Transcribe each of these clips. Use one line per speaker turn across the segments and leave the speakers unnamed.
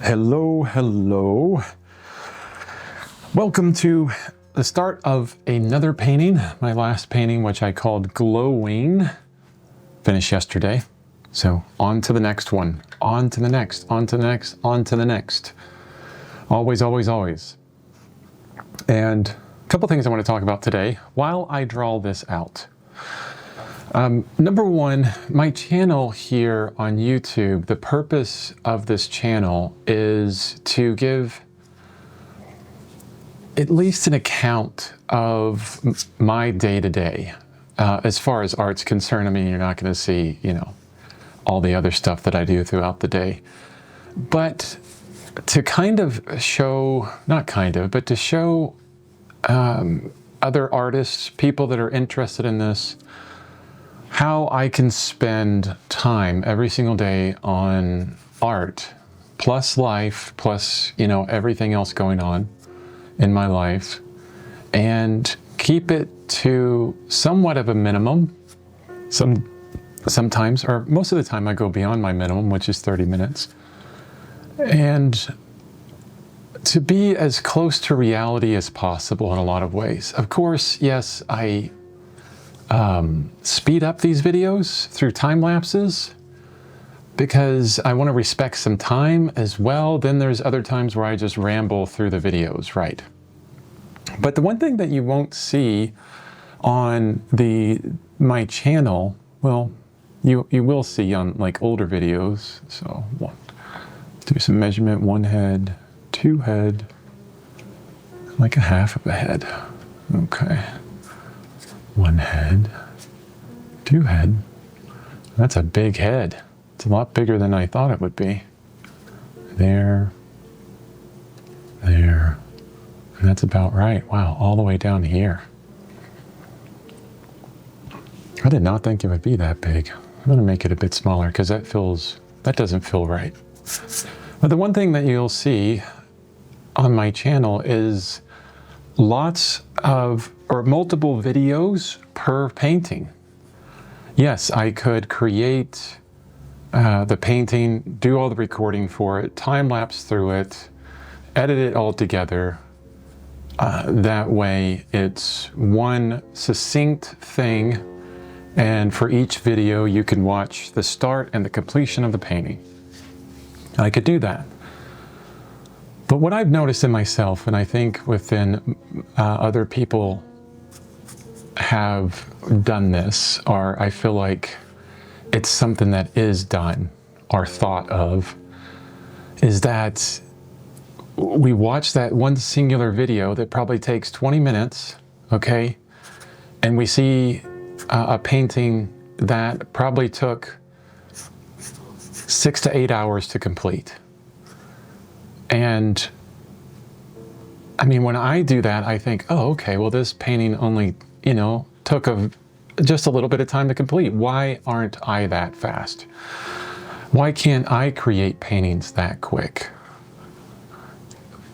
Hello, hello. Welcome to the start of another painting. My last painting, which I called Glowing, finished yesterday. So on to the next one, on to the next, on to the next, on to the next. Always, always, always. And a couple things I want to talk about today while I draw this out. Number one, my channel here on YouTube, the purpose of this channel is to give at least an account of my day-to-day. As far as art's concerned, I mean, you're not going to see, all the other stuff that I do throughout the day. But to kind of show, not kind of, but to show other artists, people that are interested in this, how I can spend time every single day on art, plus life, plus, everything else going on in my life, and keep it to somewhat of a minimum. Sometimes, or most of the time, I go beyond my minimum, which is 30 minutes. And to be as close to reality as possible in a lot of ways. Of course, yes, I speed up these videos through time lapses because I want to respect some time as well. Then there's other times where I just ramble through the videos, right? But the one thing that you won't see on my channel, well, you will see on like older videos. So do some measurement, 1 head, 2 head, like a half of a head. Okay. 1 head, 2 head. That's a big head. It's a lot bigger than I thought it would be. There. And that's about right. Wow, all the way down here. I did not think it would be that big. I'm gonna make it a bit smaller because that doesn't feel right. But the one thing that you'll see on my channel is multiple videos per painting. Yes, I could create the painting, do all the recording for it, time-lapse through it, edit it all together. That way it's one succinct thing, and for each video you can watch the start and the completion of the painting. I could do that. But what I've noticed in myself, and I think within other people have done this, or I feel like it's something that is done or thought of, is that we watch that one singular video that probably takes 20 minutes, okay? And we see a painting that probably took 6 to 8 hours to complete. And I mean, when I do that, I think, oh, okay, well, this painting only, took just a little bit of time to complete. Why aren't I that fast? Why can't I create paintings that quick?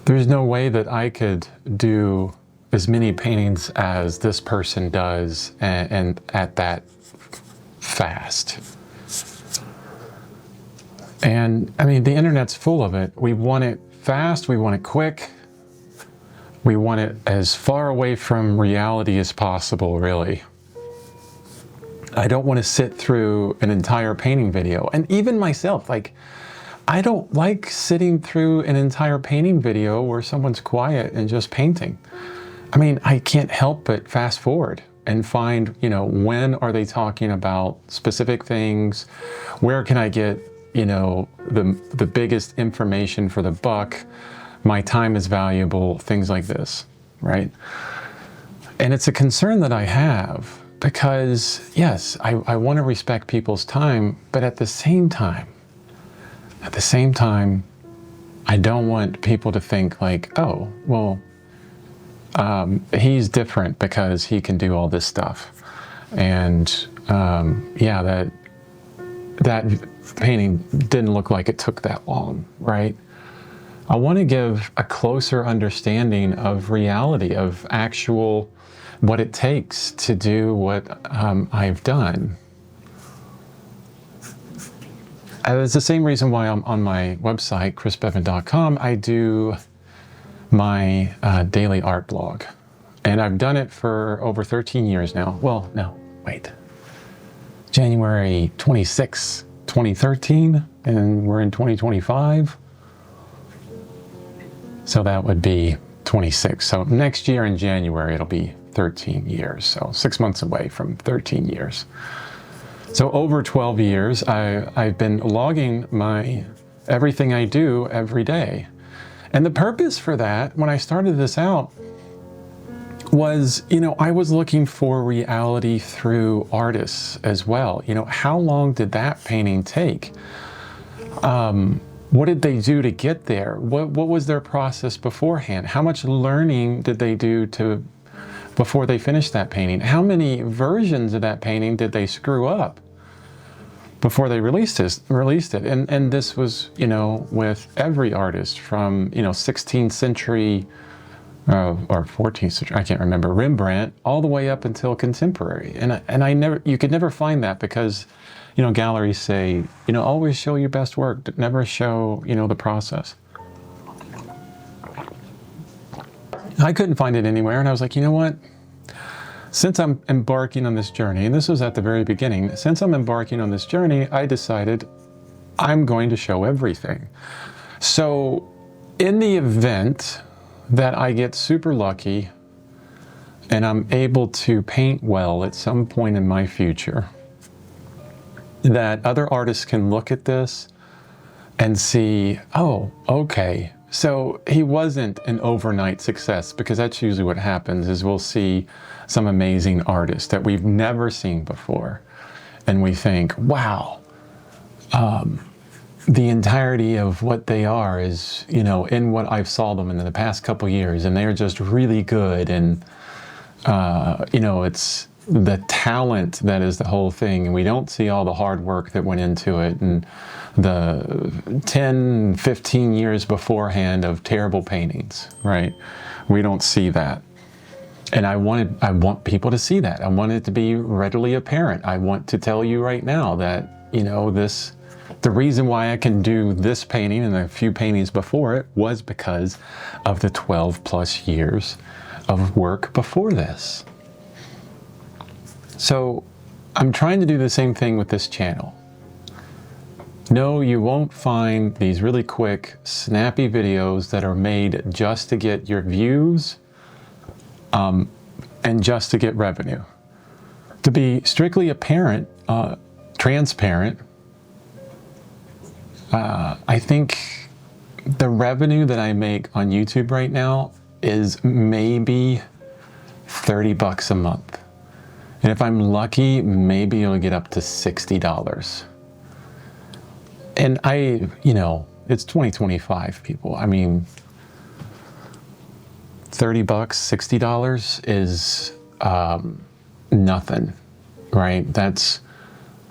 There's no way that I could do as many paintings as this person does and at that fast. And I mean, the internet's full of it. We want it fast, we want it quick, we want it as far away from reality as possible, really. I don't want to sit through an entire painting video. And even myself, I don't like sitting through an entire painting video where someone's quiet and just painting. I mean, I can't help but fast forward and find, when are they talking about specific things? Where can I get the biggest information for the buck? My time is valuable, things like this, right? And it's a concern that I have because, yes, I want to respect people's time, but at the same time, I don't want people to think like, oh, well, he's different because he can do all this stuff. And yeah, that painting didn't look like it took that long, right? I want to give a closer understanding of reality, of actual what it takes to do what I've done. it's the same reason why I'm on my website, chrisbevan.com. I do my daily art blog. And I've done it for over 13 years now. Well, no, wait. January 26, 2013, and we're in 2025. So that would be 26. So next year in January, it'll be 13 years. So 6 months away from 13 years. So over 12 years, I've been logging everything I do every day. And the purpose for that, when I started this out, was, I was looking for reality through artists as well. How long did that painting take? What did they do to get there? What was their process beforehand? How much learning did they do before they finished that painting? How many versions of that painting did they screw up before they released it? And this was, with every artist from, 16th century or 14th century, I can't remember, Rembrandt, all the way up until contemporary. And you could never find that because, galleries say, always show your best work, never show, the process. I couldn't find it anywhere, and I was like, you know what? Since I'm embarking on this journey, and this was at the very beginning, since I'm embarking on this journey, I decided I'm going to show everything. So in the event that I get super lucky and I'm able to paint well at some point in my future, that other artists can look at this and see, oh, okay, so he wasn't an overnight success, because that's usually what happens, is we'll see some amazing artists that we've never seen before, and we think, wow, the entirety of what they are is, in what I've saw them in the past couple years, and they're just really good, and it's the talent that is the whole thing, and we don't see all the hard work that went into it, and the 10, 15 years beforehand of terrible paintings, right? We don't see that. And I want people to see that. I want it to be readily apparent. I want to tell you right now that, the reason why I can do this painting and a few paintings before it was because of the 12 plus years of work before this. So I'm trying to do the same thing with this channel. No, you won't find these really quick, snappy videos that are made just to get your views and just to get revenue. To be strictly apparent, transparent, I think the revenue that I make on YouTube right now is maybe $30 a month. And if I'm lucky, maybe it'll get up to $60. And it's 2025, people. I mean, $30, $60 is nothing, right? That's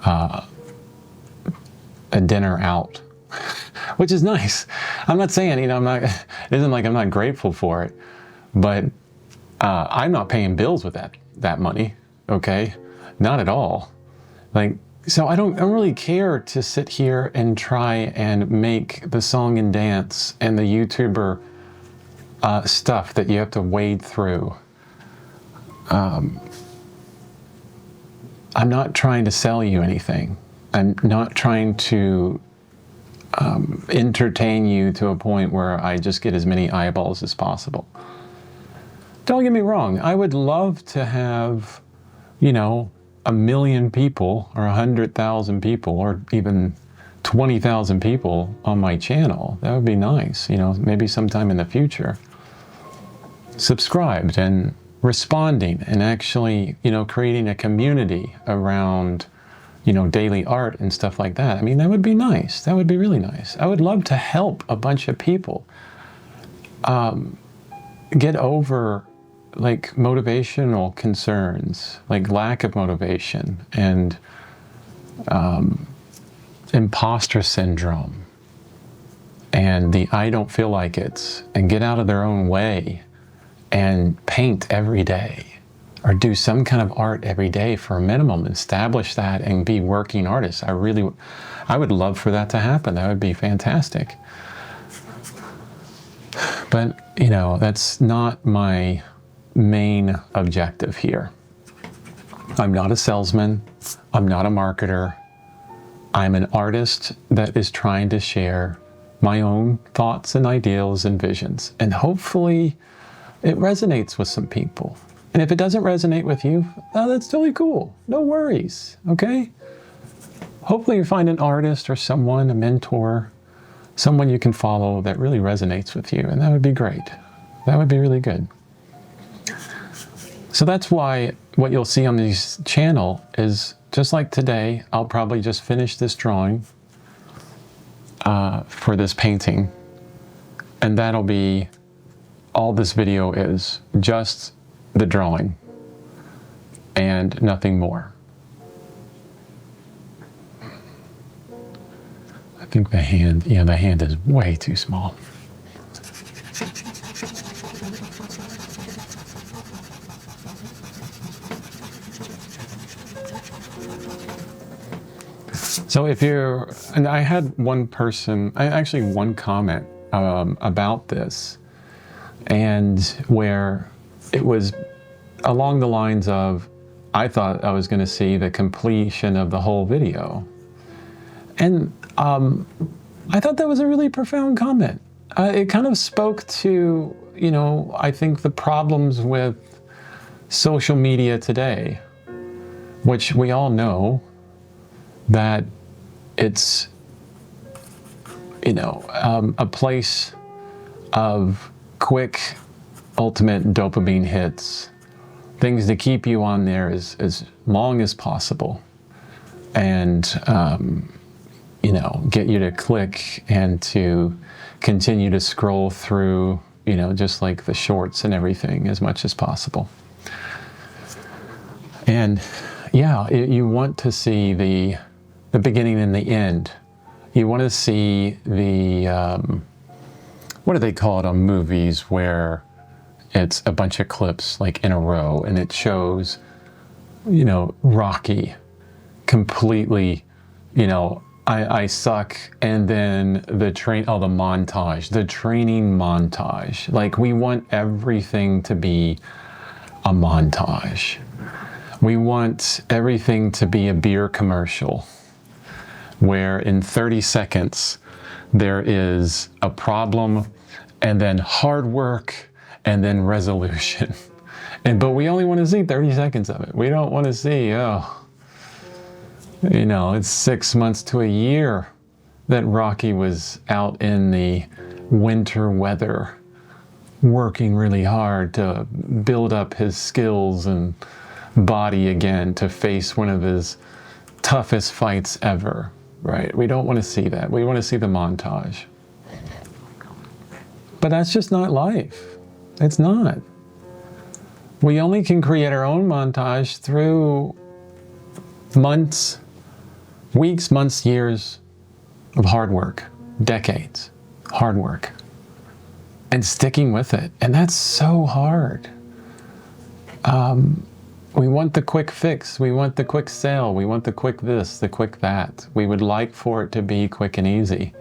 a dinner out, which is nice. I'm not saying, it isn't like I'm not grateful for it, but I'm not paying bills with that money, okay? Not at all. So I don't really care to sit here and try and make the song and dance and the YouTuber stuff that you have to wade through. I'm not trying to sell you anything. I'm not trying to entertain you to a point where I just get as many eyeballs as possible. Don't get me wrong. I would love to have, 1 million people or 100,000 people or even 20,000 people on my channel. That would be nice, maybe sometime in the future. Subscribed and responding and actually, creating a community around, daily art and stuff like that. I mean, that would be nice. That would be really nice. I would love to help a bunch of people get over motivational concerns, lack of motivation and imposter syndrome and the I don't feel like it, and get out of their own way and paint every day or do some kind of art every day for a minimum, establish that and be working artists. I would love for that to happen. That would be fantastic. But, you know, that's not my main objective here. I'm not a salesman. I'm not a marketer. I'm an artist that is trying to share my own thoughts and ideals and visions. And hopefully it resonates with some people. And if it doesn't resonate with you, that's totally cool. No worries, okay? Hopefully you find an artist or someone, a mentor, someone you can follow that really resonates with you, and that would be great. That would be really good. So that's why what you'll see on this channel is, just like today, I'll probably just finish this drawing for this painting, and that'll be all this video is, just the drawing and nothing more. I think the hand, yeah, the hand is way too small. So if you're, and I had one comment about this, and where it was along the lines of, I thought I was going to see the completion of the whole video. And I thought that was a really profound comment. It kind of spoke to, you know, I think the problems with social media today, which we all know that it's, you know, a place of quick, ultimate dopamine hits, things to keep you on there as long as possible, and you know, get you to click and to continue to scroll through, you know, just like the shorts and everything as much as possible. And yeah, you want to see the beginning and the end. You want to see the, what do they call it on movies, where it's a bunch of clips like in a row, and it shows, you know, Rocky completely, you know, I suck, and then the montage, the training montage. Like, we want everything to be a montage. We want everything to be a beer commercial, where in 30 seconds there is a problem, and then hard work, and then resolution. But we only want to see 30 seconds of it. We don't want to see, you know, it's 6 months to a year that Rocky was out in the winter weather, working really hard to build up his skills and body again to face one of his toughest fights ever, right? We don't want to see that. We want to see the montage. But that's just not life. It's not. We only can create our own montage through months, weeks, months, years of hard work, decades, hard work, and sticking with it. And that's so hard. We want the quick fix. We want the quick sale. We want the quick this, the quick that. We would like for it to be quick and easy.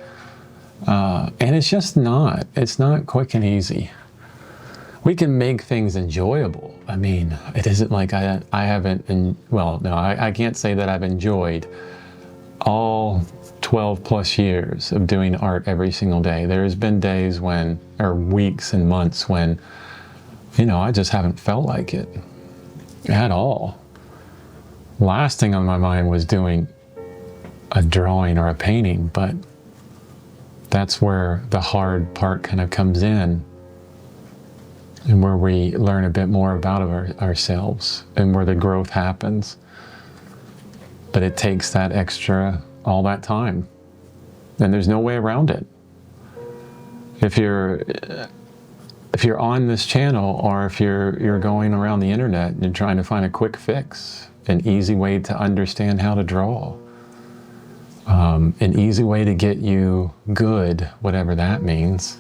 And it's just not. It's not quick and easy. We can make things enjoyable. I mean, it isn't like I haven't, well, no, I can't say that I've enjoyed all 12 plus years of doing art every single day. There's been days when, or weeks and months when, you know, I just haven't felt like it at all. Last thing on my mind was doing a drawing or a painting, but that's where the hard part kind of comes in, and where we learn a bit more about ourselves, and where the growth happens. But it takes that extra, all that time, and there's no way around it. If you're on this channel, or if you're going around the internet and you're trying to find a quick fix, an easy way to understand how to draw, an easy way to get you good, whatever that means,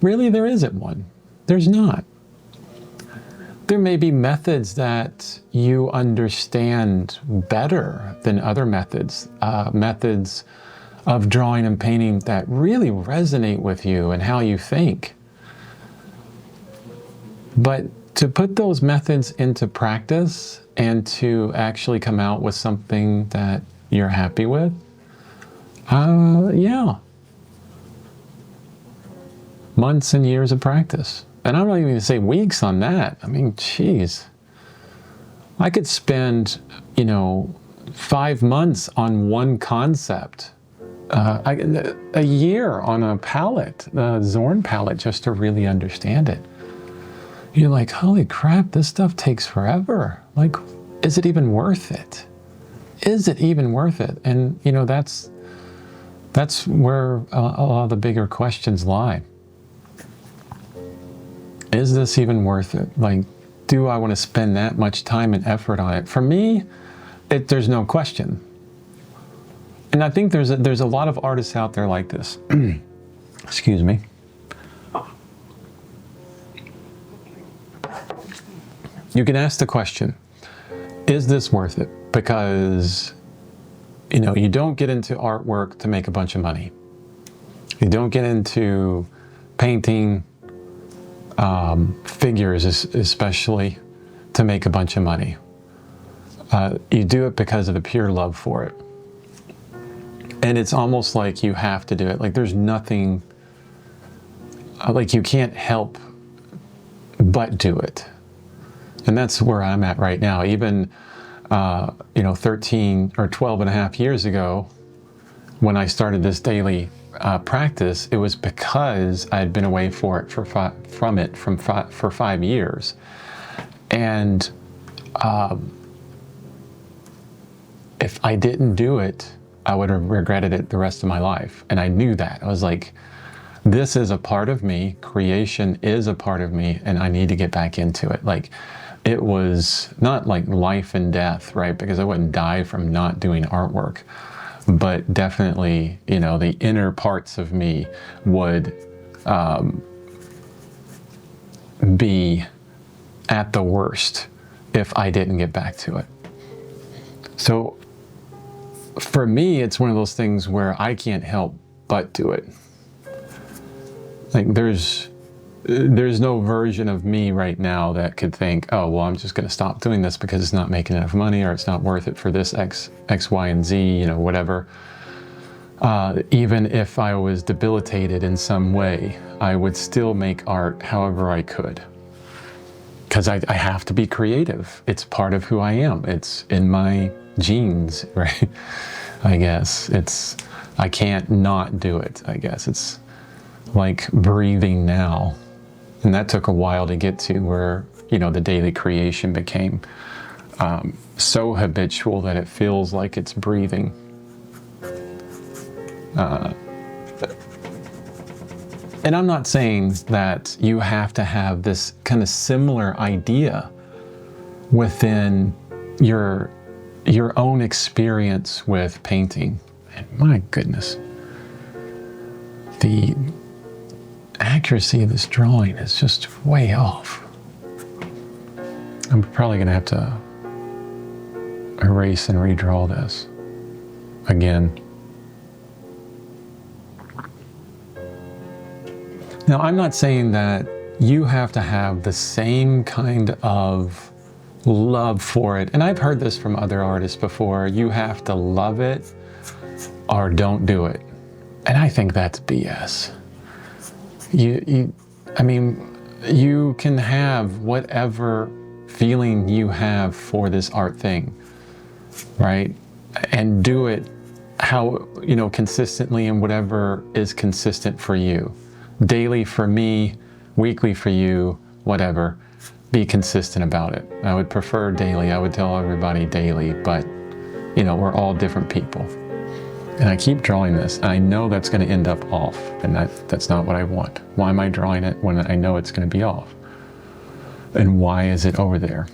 really there isn't one. There's not. There may be methods that you understand better than other methods, methods of drawing and painting that really resonate with you and how you think. But to put those methods into practice and to actually come out with something that you're happy with, yeah. Months and years of practice. And I'm not even going to say weeks on that. I mean, geez. I could spend, 5 months on one concept. A year on a palette, the Zorn palette, just to really understand it. You're like, holy crap, this stuff takes forever. Like, is it even worth it? Is it even worth it? And, that's where a lot of the bigger questions lie. Is this even worth it? Like, do I want to spend that much time and effort on it? For me, there's no question. And I think there's a lot of artists out there like this. Excuse me. You can ask the question, is this worth it? Because, you don't get into artwork to make a bunch of money. You don't get into painting figures, especially, to make a bunch of money. You do it because of the pure love for it. And it's almost like you have to do it. Like there's nothing, like you can't help but do it. And that's where I'm at right now. Even, 13 or 12 and a half years ago, when I started this daily practice, it was because I had been away for 5 years. And if I didn't do it, I would have regretted it the rest of my life. And I knew that. I was like, this is a part of me. Creation is a part of me, and I need to get back into it. Like, it was not like life and death, right? Because I wouldn't die from not doing artwork. But definitely, the inner parts of me would be at the worst if I didn't get back to it. So for me, it's one of those things where I can't help but do it. Like there's no version of me right now that could think, oh, well, I'm just going to stop doing this because it's not making enough money, or it's not worth it for this X, Y, and Z, whatever. Even if I was debilitated in some way, I would still make art however I could. Because I have to be creative. It's part of who I am. It's in my genes, right? I guess I can't not do it. I guess it's like breathing now. And that took a while to get to where, the daily creation became so habitual that it feels like it's breathing. And I'm not saying that you have to have this kind of similar idea within your own experience with painting. And my goodness, the accuracy of this drawing is just way off. I'm probably going to have to erase and redraw this again. Now, I'm not saying that you have to have the same kind of love for it. And I've heard this from other artists before. You have to love it or don't do it. And I think that's BS. You can have whatever feeling you have for this art thing, right? And do it how, consistently, and whatever is consistent for you. Daily for me, weekly for you, whatever. Be consistent about it. I would prefer daily. I would tell everybody daily, but we're all different people. And I keep drawing this, and I know that's going to end up off, and that's not what I want. Why am I drawing it when I know it's going to be off? And why is it over there?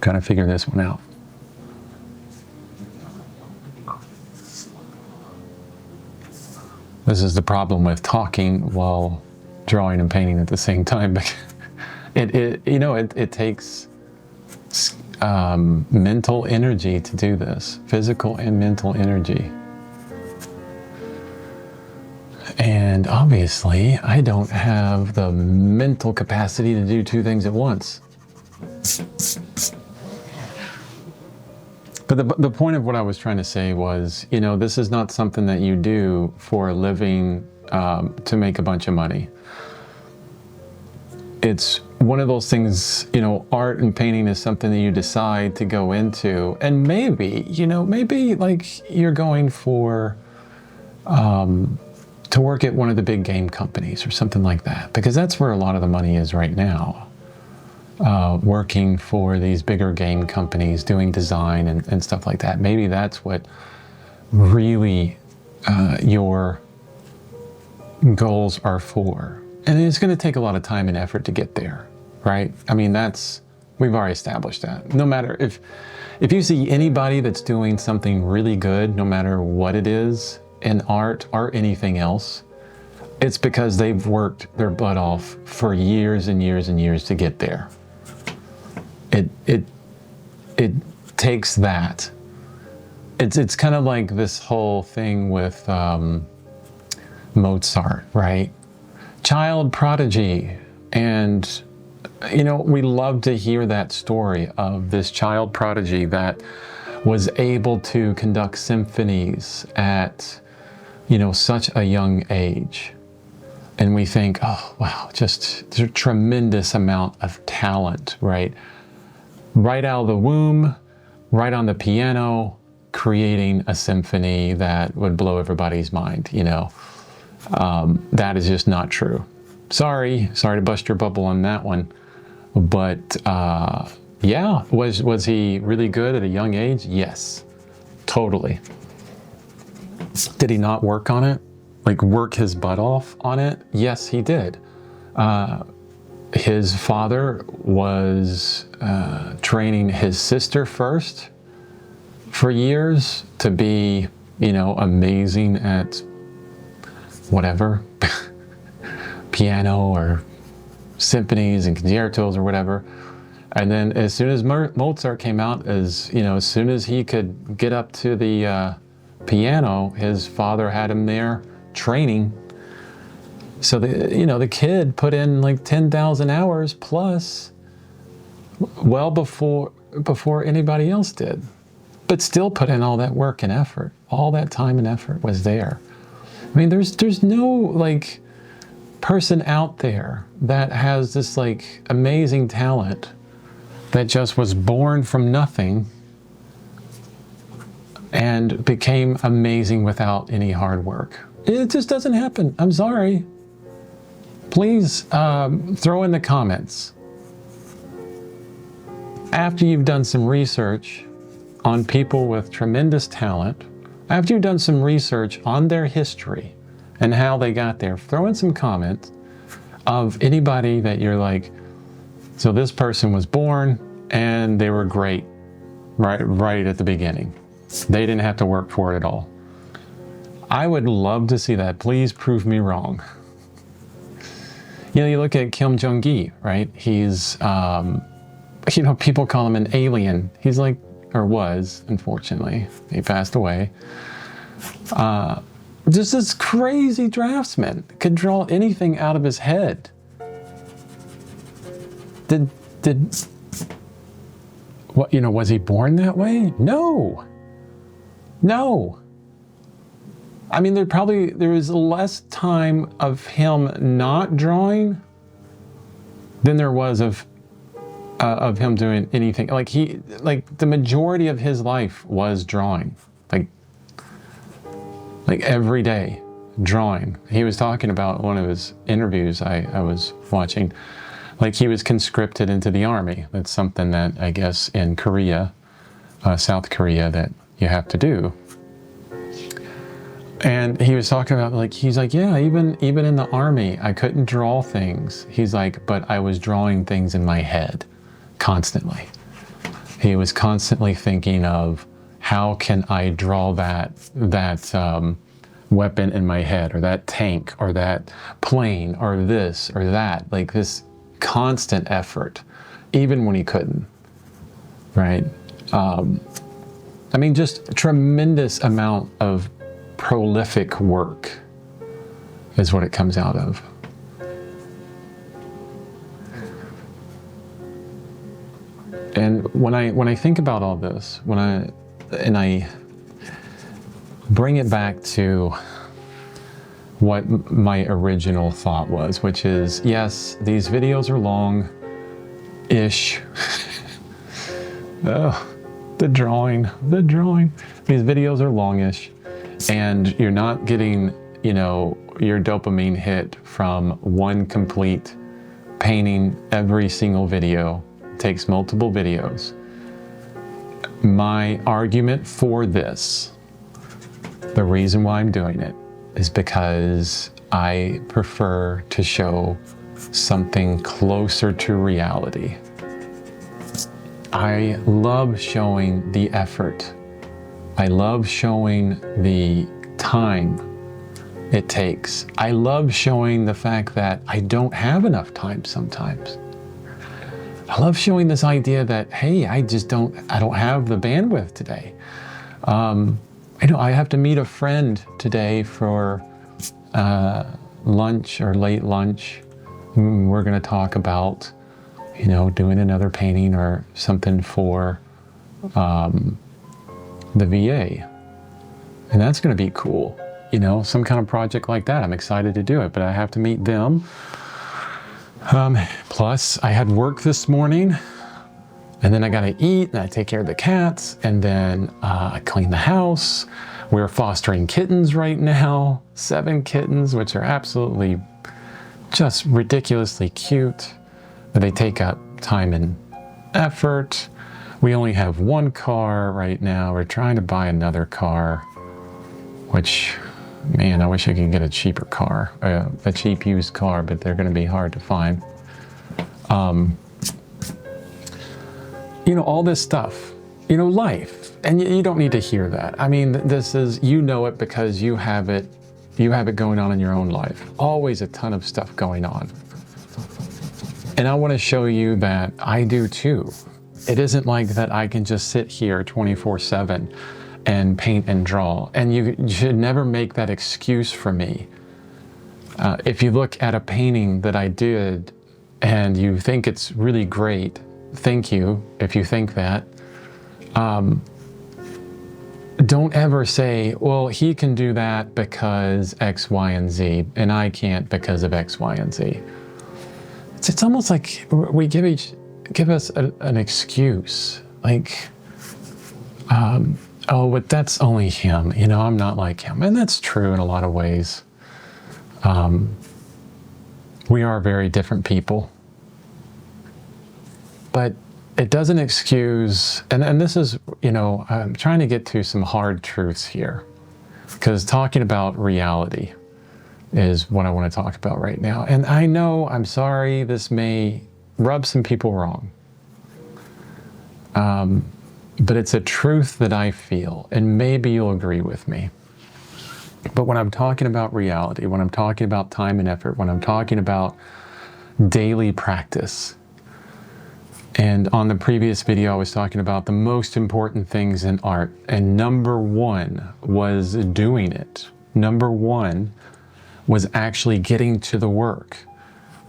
Gotta figure this one out. This is the problem with talking while drawing and painting at the same time. It takes mental energy to do this, physical and mental energy. And obviously, I don't have the mental capacity to do two things at once. But the point of what I was trying to say was, this is not something that you do for a living to make a bunch of money. It's one of those things, art and painting is something that you decide to go into. And maybe like you're going for, to work at one of the big game companies or something like that, because that's where a lot of the money is right now. Working for these bigger game companies, doing design and stuff like that. Maybe that's what really your goals are for. And it's going to take a lot of time and effort to get there, right? I mean, we've already established that. No matter if you see anybody that's doing something really good, no matter what it is, in art or anything else, it's because they've worked their butt off for years and years and years to get there. It takes that. It's kind of like this whole thing with Mozart, right? Child prodigy. And, we love to hear that story of this child prodigy that was able to conduct symphonies at, such a young age. And we think, oh, wow, just a tremendous amount of talent, right? Right out of the womb, right on the piano, creating a symphony that would blow everybody's mind, That is just not true. Sorry to bust your bubble on that one. But yeah, was he really good at a young age? Yes, totally. Did he not work on it? Like work his butt off on it? Yes, he did. His father was training his sister first for years to be, amazing at whatever, piano or symphonies and concertos or whatever. And then as soon as Mozart came out, as soon as he could get up to the piano, his father had him there training. So the kid put in like 10,000 hours plus, well before anybody else did, but still put in all that work and effort. All that time and effort was there. I mean, there's no like person out there that has this like amazing talent that just was born from nothing and became amazing without any hard work. It just doesn't happen. I'm sorry. Please throw in the comments after you've done some research on people with tremendous talent, after you've done some research on their history and how they got there, throw in some comments of anybody that you're like, so this person was born and they were great right at the beginning. They didn't have to work for it at all. I would love to see that. Please prove me wrong. You look at Kim Jong-gi, right? He's, people call him an alien. He's like, or was, unfortunately. He passed away. Just this crazy draftsman could draw anything out of his head. Was he born that way? No. I mean, there was less time of him not drawing than there was of him doing anything. Like the majority of his life was drawing, like every day drawing. He was talking about one of his interviews I was watching, like he was conscripted into the army. That's something that I guess in Korea, South Korea, that you have to do. And he was talking about he's like, yeah, even in the army, I couldn't draw things. He's like, but I was drawing things in my head constantly. He was constantly thinking of how can I draw that weapon in my head, or that tank, or that plane, or this or that. Like this, constant effort, even when he couldn't, right? I mean, just a tremendous amount of prolific work is what it comes out of. And when I think about all this, I bring it back to what my original thought was, which is, yes, these videos are long-ish. Oh, the drawing. These videos are longish, and you're not getting, you know, your dopamine hit from one complete painting every single video. It takes multiple videos. My argument for this, the reason why I'm doing it, is because I prefer to show something closer to reality. I love showing the effort. I love showing the time it takes. I love showing the fact that I don't have enough time sometimes. I love showing this idea that, hey, I don't have the bandwidth today. I know I have to meet a friend today for lunch or late lunch. We're going to talk about, you know, doing another painting or something for the VA. And that's going to be cool. You know, some kind of project like that. I'm excited to do it, but I have to meet them. Plus, I had work this morning, and then I got to eat, and I take care of the cats, and then I clean the house. We're fostering kittens right now, 7 kittens, which are absolutely just ridiculously cute. But they take up time and effort. We only have 1 car right now. We're trying to buy another car, which, man, I wish I could get a cheaper car, a cheap used car, but they're going to be hard to find. You know, all this stuff, you know, life, and you don't need to hear that. I mean, this is, you know it because you have it going on in your own life. Always a ton of stuff going on. And I want to show you that I do too. It isn't like that I can just sit here 24/7 and paint and draw. And you should never make that excuse for me. If you look at a painting that I did and you think it's really great, thank you if you think that. Don't ever say, well, he can do that because X, Y, and Z, and I can't because of X, Y, and Z. It's almost like we give us an excuse, like, oh, but that's only him. You know, I'm not like him. And that's true in a lot of ways. We are very different people. But it doesn't excuse, and this is, you know, I'm trying to get to some hard truths here. Because talking about reality is what I want to talk about right now. And I know, I'm sorry, this may rub some people wrong. But it's a truth that I feel, and maybe you'll agree with me. But when I'm talking about reality, when I'm talking about time and effort, when I'm talking about daily practice, and on the previous video I was talking about the most important things in art, and number 1 was doing it. Number 1 was actually getting to the work,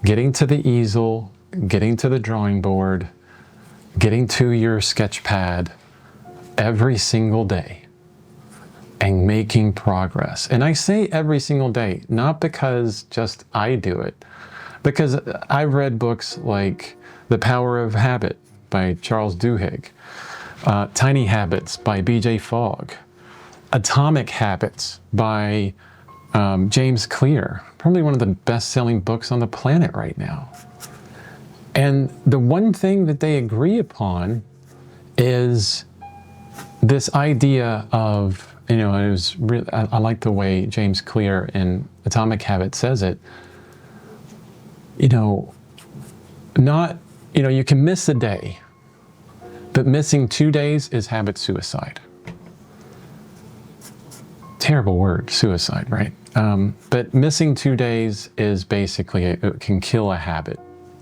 getting to the easel, getting to the drawing board, getting to your sketch pad every single day and making progress. And I say every single day, not because just I do it, because I've read books like The Power of Habit by Charles Duhigg, Tiny Habits by B.J. Fogg, Atomic Habits by James Clear, probably one of the best-selling books on the planet right now. And the one thing that they agree upon is this idea of, you know, it was really, I like the way James Clear in Atomic Habits says it, you know, not, you know, you can miss a day, but missing 2 days is habit suicide. Terrible word, suicide, right? But missing 2 days is basically, it can kill a habit.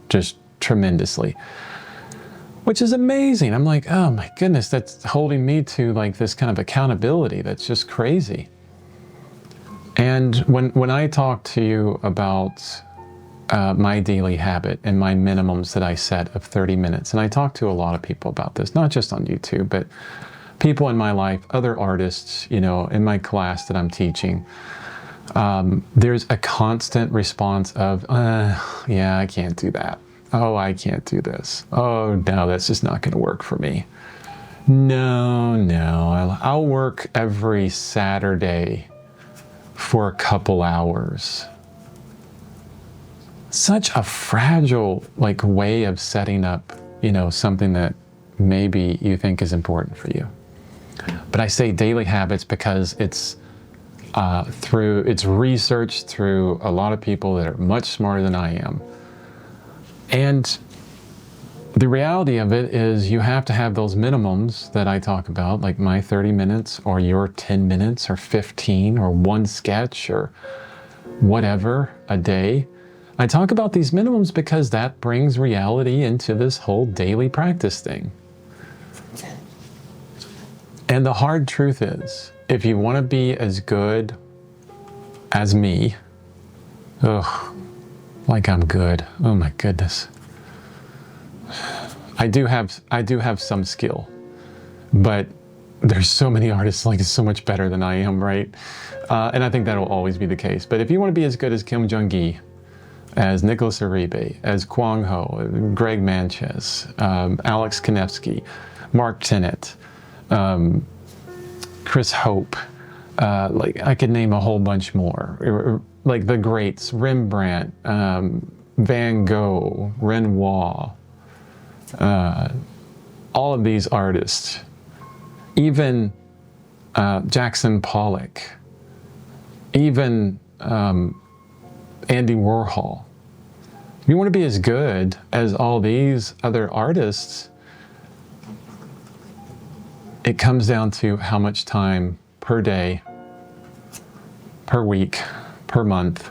just tremendously, which is amazing. I'm like, oh my goodness, that's holding me to like this kind of accountability. That's just crazy. And when I talk to you about my daily habit and my minimums that I set of 30 minutes, and I talk to a lot of people about this, not just on YouTube, but people in my life, other artists, you know, in my class that I'm teaching, there's a constant response of, yeah, I can't do that. Oh, I can't do this. Oh, no, that's just not going to work for me. No, I'll work every Saturday for a couple hours. Such a fragile, like, way of setting up, you know, something that maybe you think is important for you. But I say daily habits because it's it's researched through a lot of people that are much smarter than I am. And the reality of it is you have to have those minimums that I talk about, like my 30 minutes or your 10 minutes or 15 or one sketch or whatever a day. I talk about these minimums because that brings reality into this whole daily practice thing. And the hard truth is, if you want to be as good as me, like I'm good. Oh my goodness. I do have some skill, but there's so many artists like so much better than I am, right? And I think that'll always be the case. But if you want to be as good as Kim Jung-gi, as Nicholas Uribe, as Kwang Ho, Greg Manches, Alex Kanefsky, Mark Tennant, Chris Hope, like I could name a whole bunch more, like the greats, Rembrandt, Van Gogh, Renoir, all of these artists, even Jackson Pollock, even Andy Warhol. If you want to be as good as all these other artists, it comes down to how much time per day, per week, per month,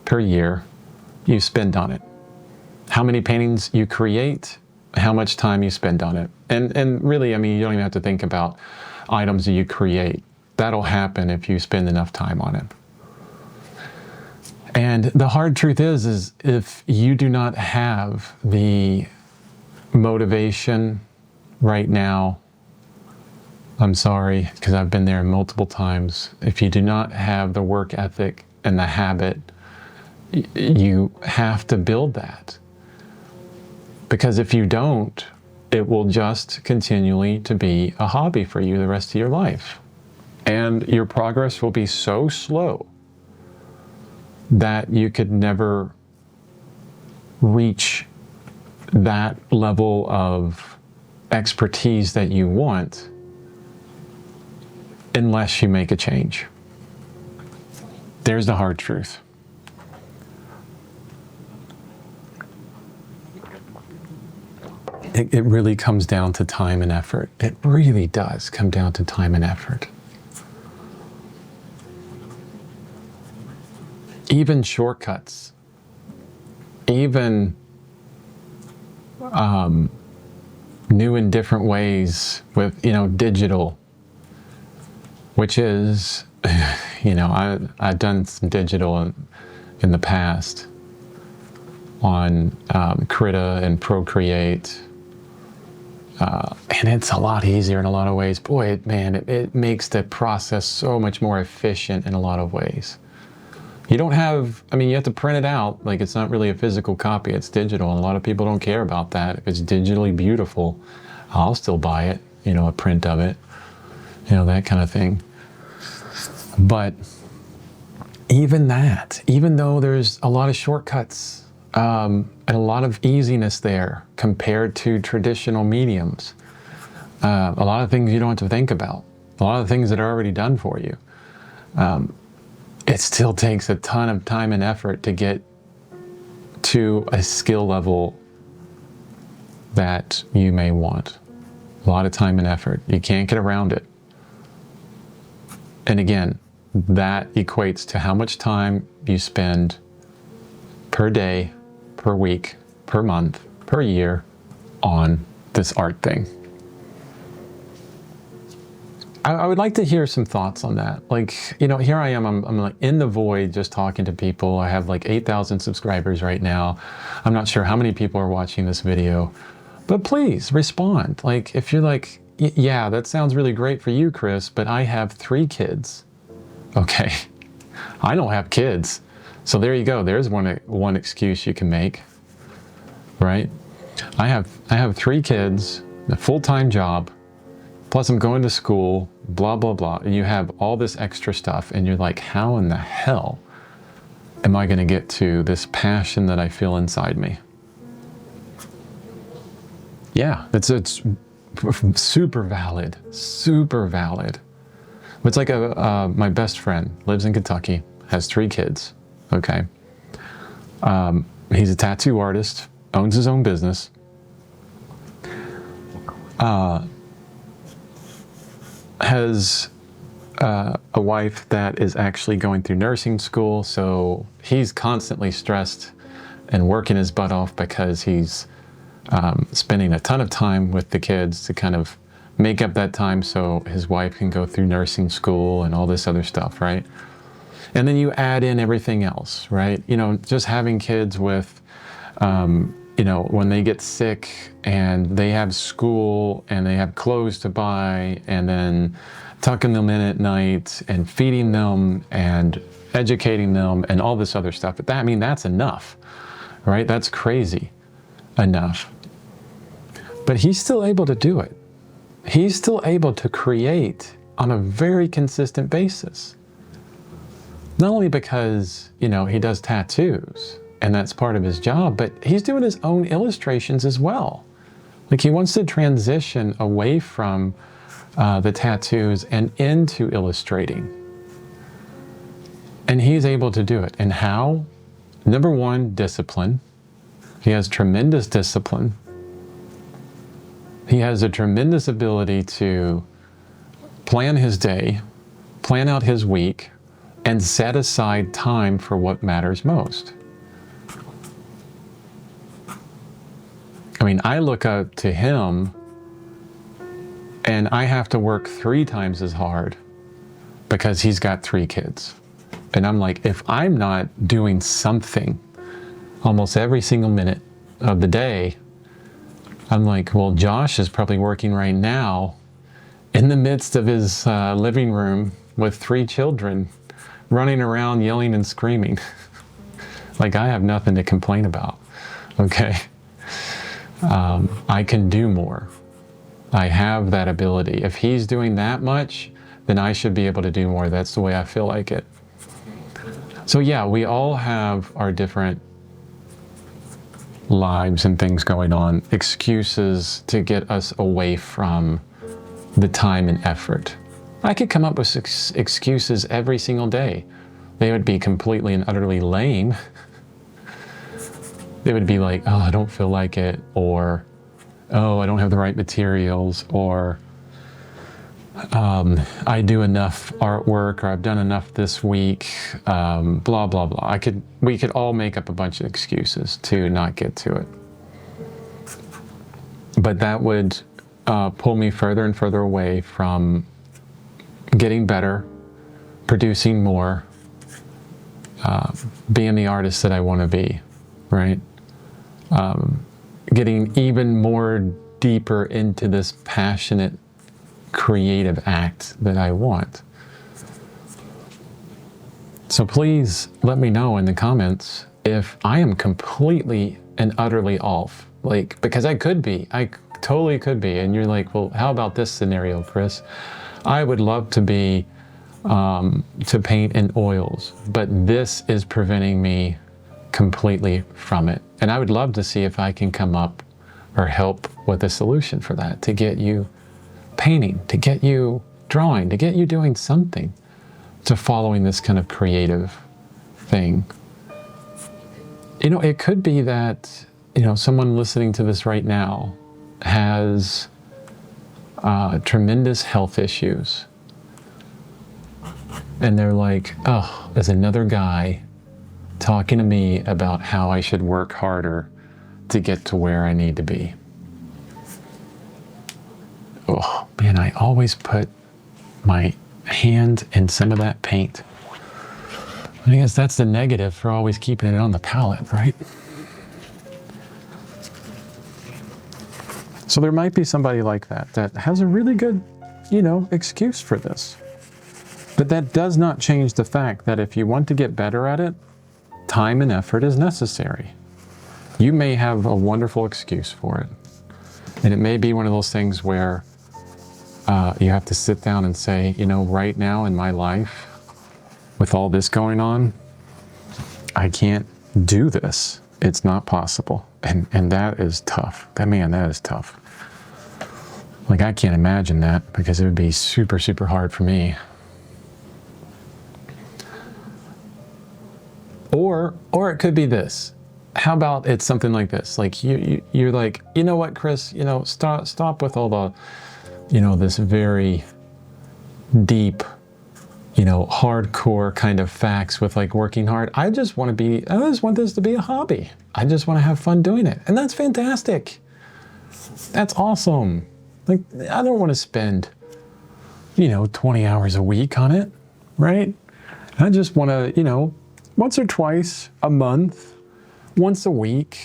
per year you spend on it. How many paintings you create, how much time you spend on it. And really, I mean, you don't even have to think about items that you create. That'll happen if you spend enough time on it. And the hard truth is if you do not have the motivation right now, I'm sorry, because I've been there multiple times. If you do not have the work ethic and the habit, you have to build that. Because if you don't, it will just continually to be a hobby for you the rest of your life. And your progress will be so slow that you could never reach that level of expertise that you want unless you make a change. There's the hard truth. It really comes down to time and effort. It really does come down to time and effort. Even shortcuts, even new and different ways with, digital, which is, I've done some digital in the past on Krita and Procreate. And it's a lot easier in a lot of ways. Boy, it makes the process so much more efficient in a lot of ways. You don't have, you have to print it out. Like, it's not really a physical copy, it's digital. And a lot of people don't care about that. If it's digitally beautiful, I'll still buy it, a print of it, that kind of thing. But even that, even though there's a lot of shortcuts and a lot of easiness there compared to traditional mediums, a lot of things you don't have to think about, a lot of things that are already done for you. It still takes a ton of time and effort to get to a skill level that you may want. A lot of time and effort. You can't get around it. And again, that equates to how much time you spend per day, per week, per month, per year on this art thing? I would like to hear some thoughts on that. Like, you know, here I am, I'm like in the void just talking to people. I have like 8,000 subscribers right now. I'm not sure how many people are watching this video, but please respond. Like, if you're like, yeah, that sounds really great for you, Chris, but I have 3 kids. Okay, I don't have kids. So there you go. There's one excuse you can make, right? I have 3 kids, a full-time job, plus I'm going to school, blah, blah, blah. And you have all this extra stuff and you're like, how in the hell am I going to get to this passion that I feel inside me? Yeah, it's super valid, super valid. It's like my best friend lives in Kentucky, has 3 kids, okay? He's a tattoo artist, owns his own business. Has a wife that is actually going through nursing school, so he's constantly stressed and working his butt off because he's spending a ton of time with the kids to kind of make up that time so his wife can go through nursing school and all this other stuff, right? And then you add in everything else, right? You know, just having kids with, you know, when they get sick and they have school and they have clothes to buy, and then tucking them in at night and feeding them and educating them and all this other stuff. But that, I mean, that's enough, right? That's crazy enough. But he's still able to do it. He's still able to create on a very consistent basis. Not only because, you know, he does tattoos and that's part of his job, but he's doing his own illustrations as well. Like, he wants to transition away from the tattoos and into illustrating. And he's able to do it. And how? Number one, discipline. He has tremendous discipline. He has a tremendous ability to plan his day, plan out his week, and set aside time for what matters most. I mean, I look up to him and I have to work 3 times as hard because he's got 3 kids. And I'm like, if I'm not doing something almost every single minute of the day, I'm like, well, Josh is probably working right now in the midst of his living room with 3 children running around yelling and screaming. Like, I have nothing to complain about, okay? I can do more. I have that ability. If he's doing that much, then I should be able to do more. That's the way I feel like it. So yeah, we all have our different lives and things going on, excuses to get us away from the time and effort. I could come up with excuses every single day. They would be completely and utterly lame. They would be like, oh, I don't feel like it, or, oh, I don't have the right materials, or I do enough artwork, or I've done enough this week, blah, blah, blah. We could all make up a bunch of excuses to not get to it. But that would pull me further and further away from getting better, producing more, being the artist that I want to be, right? Getting even more deeper into this passionate, creative act that I want. So please let me know in the comments if I am completely and utterly off. Like, because I could be, I totally could be. And you're like, well, how about this scenario, Chris? I would love to be, to paint in oils, but this is preventing me completely from it. And I would love to see if I can come up or help with a solution for that, to get you painting, to get you drawing, to get you doing something, to following this kind of creative thing. You know, it could be that, you know, someone listening to this right now has tremendous health issues. And they're like, oh, there's another guy talking to me about how I should work harder to get to where I need to be. Oh man, I always put my hand in some of that paint. I guess that's the negative for always keeping it on the palette, right? So there might be somebody like that has a really good, excuse for this. But that does not change the fact that if you want to get better at it, time and effort is necessary. You may have a wonderful excuse for it. And it may be one of those things where you have to sit down and say, right now in my life, with all this going on, I can't do this. It's not possible. And that is tough. That is tough. Like, I can't imagine that, because it would be super, super hard for me. Or it could be this. How about it's something like this? Like you're like, you know what, Chris, stop with all the, this very deep, hardcore kind of facts with like working hard. I just want this to be a hobby. I just want to have fun doing it. And that's fantastic. That's awesome. Like, I don't want to spend, 20 hours a week on it, right? I just want to, once or twice a month, once a week,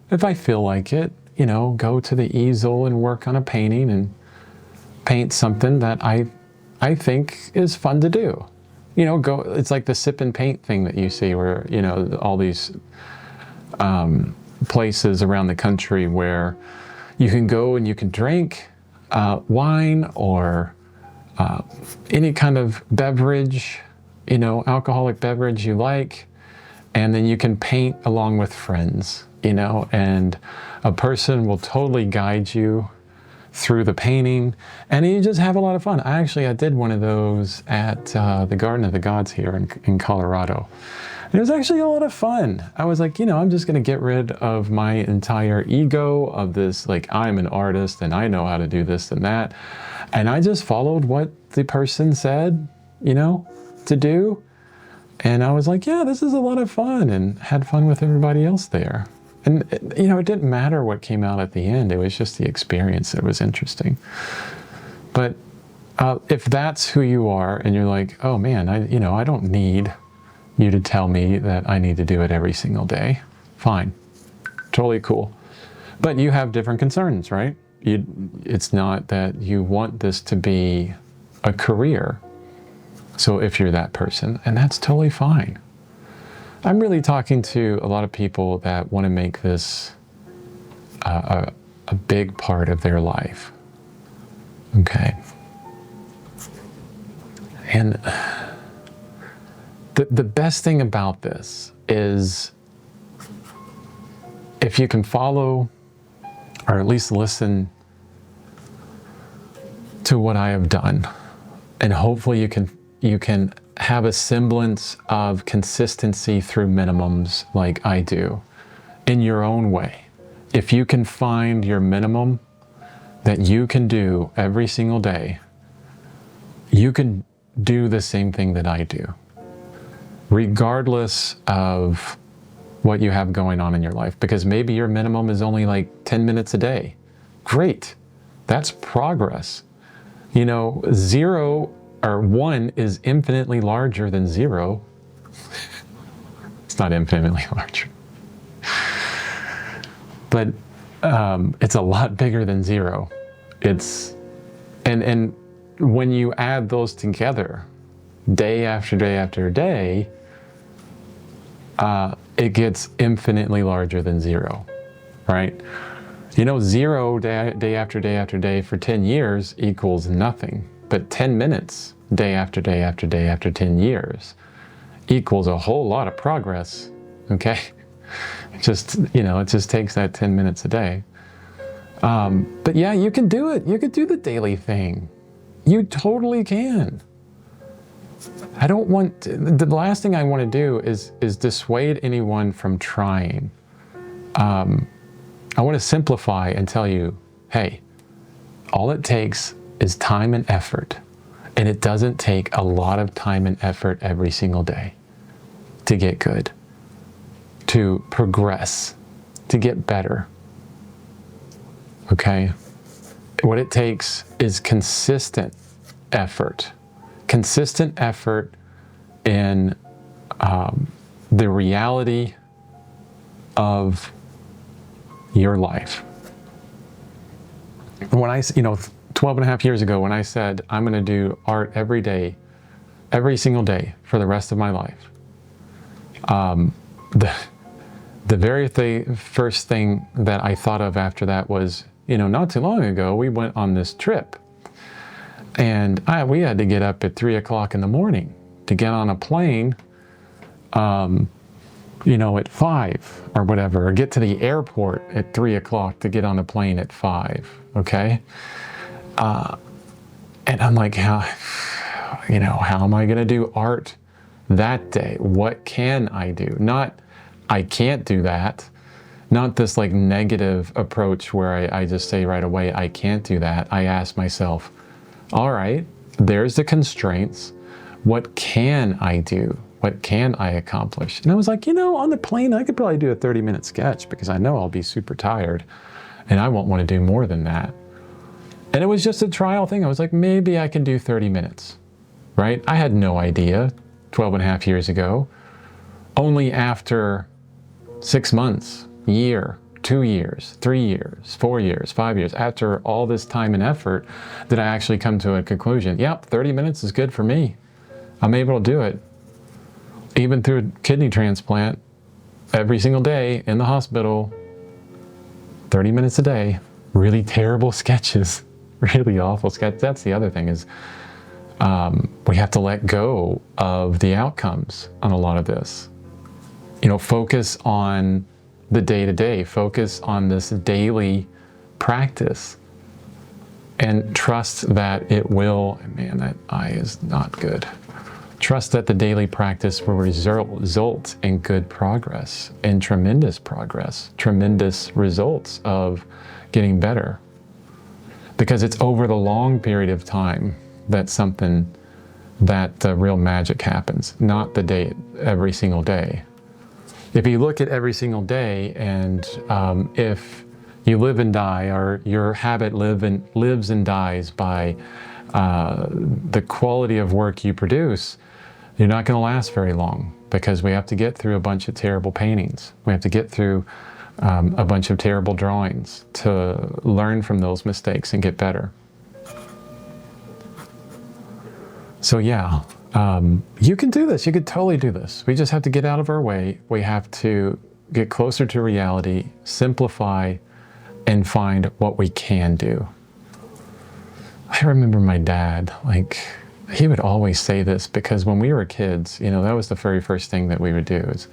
if I feel like it, go to the easel and work on a painting and paint something that I think is fun to do. It's like the sip and paint thing that you see where, all these places around the country where you can go and you can drink wine or any kind of beverage, alcoholic beverage you like, and then you can paint along with friends, and a person will totally guide you through the painting, and you just have a lot of fun. I did one of those at the Garden of the Gods here in Colorado. It was actually a lot of fun. I was like, I'm just going to get rid of my entire ego of this, like, I'm an artist and I know how to do this and that. And I just followed what the person said, to do. And I was like, yeah, this is a lot of fun, and had fun with everybody else there. And, it didn't matter what came out at the end. It was just the experience that was interesting. But if that's who you are and you're like, oh man, I don't need you to tell me that I need to do it every single day. Fine. Totally cool. But you have different concerns, right? It's not that you want this to be a career. So if you're that person, and that's totally fine. I'm really talking to a lot of people that want to make this a big part of their life. Okay. And the best thing about this is if you can follow, or at least listen to what I have done, and hopefully you can have a semblance of consistency through minimums like I do in your own way. If you can find your minimum that you can do every single day, you can do the same thing that I do, regardless of what you have going on in your life. Because maybe your minimum is only like 10 minutes a day. Great. That's progress. 1 is infinitely larger than 0. It's not infinitely larger. But it's a lot bigger than 0. And when you add those together, day after day after day, it gets infinitely larger than 0, right? 0 day after day after day for 10 years equals nothing. But 10 minutes, day after day after day after 10 years, equals a whole lot of progress, okay? It just takes that 10 minutes a day. But yeah, you can do it. You could do the daily thing. You totally can. The last thing I want to do is dissuade anyone from trying. I want to simplify and tell you, hey, all it takes is time and effort. And it doesn't take a lot of time and effort every single day to get good, to progress to get better. Okay? What it takes is consistent effort. Consistent effort in the reality of your life. When 12 and a half years ago, when I said, I'm going to do art every day, every single day for the rest of my life, the very first thing that I thought of after that was, not too long ago, we went on this trip. And we had to get up at 3 o'clock in the morning to get on a plane, at 5 or whatever, or get to the airport at 3 o'clock to get on a plane at 5, okay? And I'm like, how am I going to do art that day? What can I do? Not, I can't do that. Not this like negative approach where I just say right away, I can't do that. I ask myself, all right, there's the constraints. What can I do? What can I accomplish? And I was like, on the plane, I could probably do a 30-minute sketch because I know I'll be super tired and I won't want to do more than that. And it was just a trial thing. I was like, maybe I can do 30 minutes, right? I had no idea 12 and a half years ago. Only after 6 months, year, 2 years, 3 years, 4 years, 5 years, after all this time and effort, did I actually come to a conclusion. Yep, 30 minutes is good for me. I'm able to do it. Even through a kidney transplant, every single day in the hospital, 30 minutes a day, really terrible sketches, really awful sketches. That's the other thing is we have to let go of the outcomes on a lot of this. Focus on the day-to-day, focus on this daily practice and trust that it will, man, that eye is not good. Trust that the daily practice will result in good progress, in tremendous progress, tremendous results of getting better. Because it's over the long period of time that real magic happens, not the day, every single day. If you look at every single day and if you live and die, or your habit lives and dies by the quality of work you produce, you're not going to last very long because we have to get through a bunch of terrible paintings. We have to get through a bunch of terrible drawings to learn from those mistakes and get better. So yeah, you can do this. You could totally do this. We just have to get out of our way. We have to get closer to reality, simplify, and find what we can do. I remember my dad, he would always say this because when we were kids, that was the very first thing that we would do is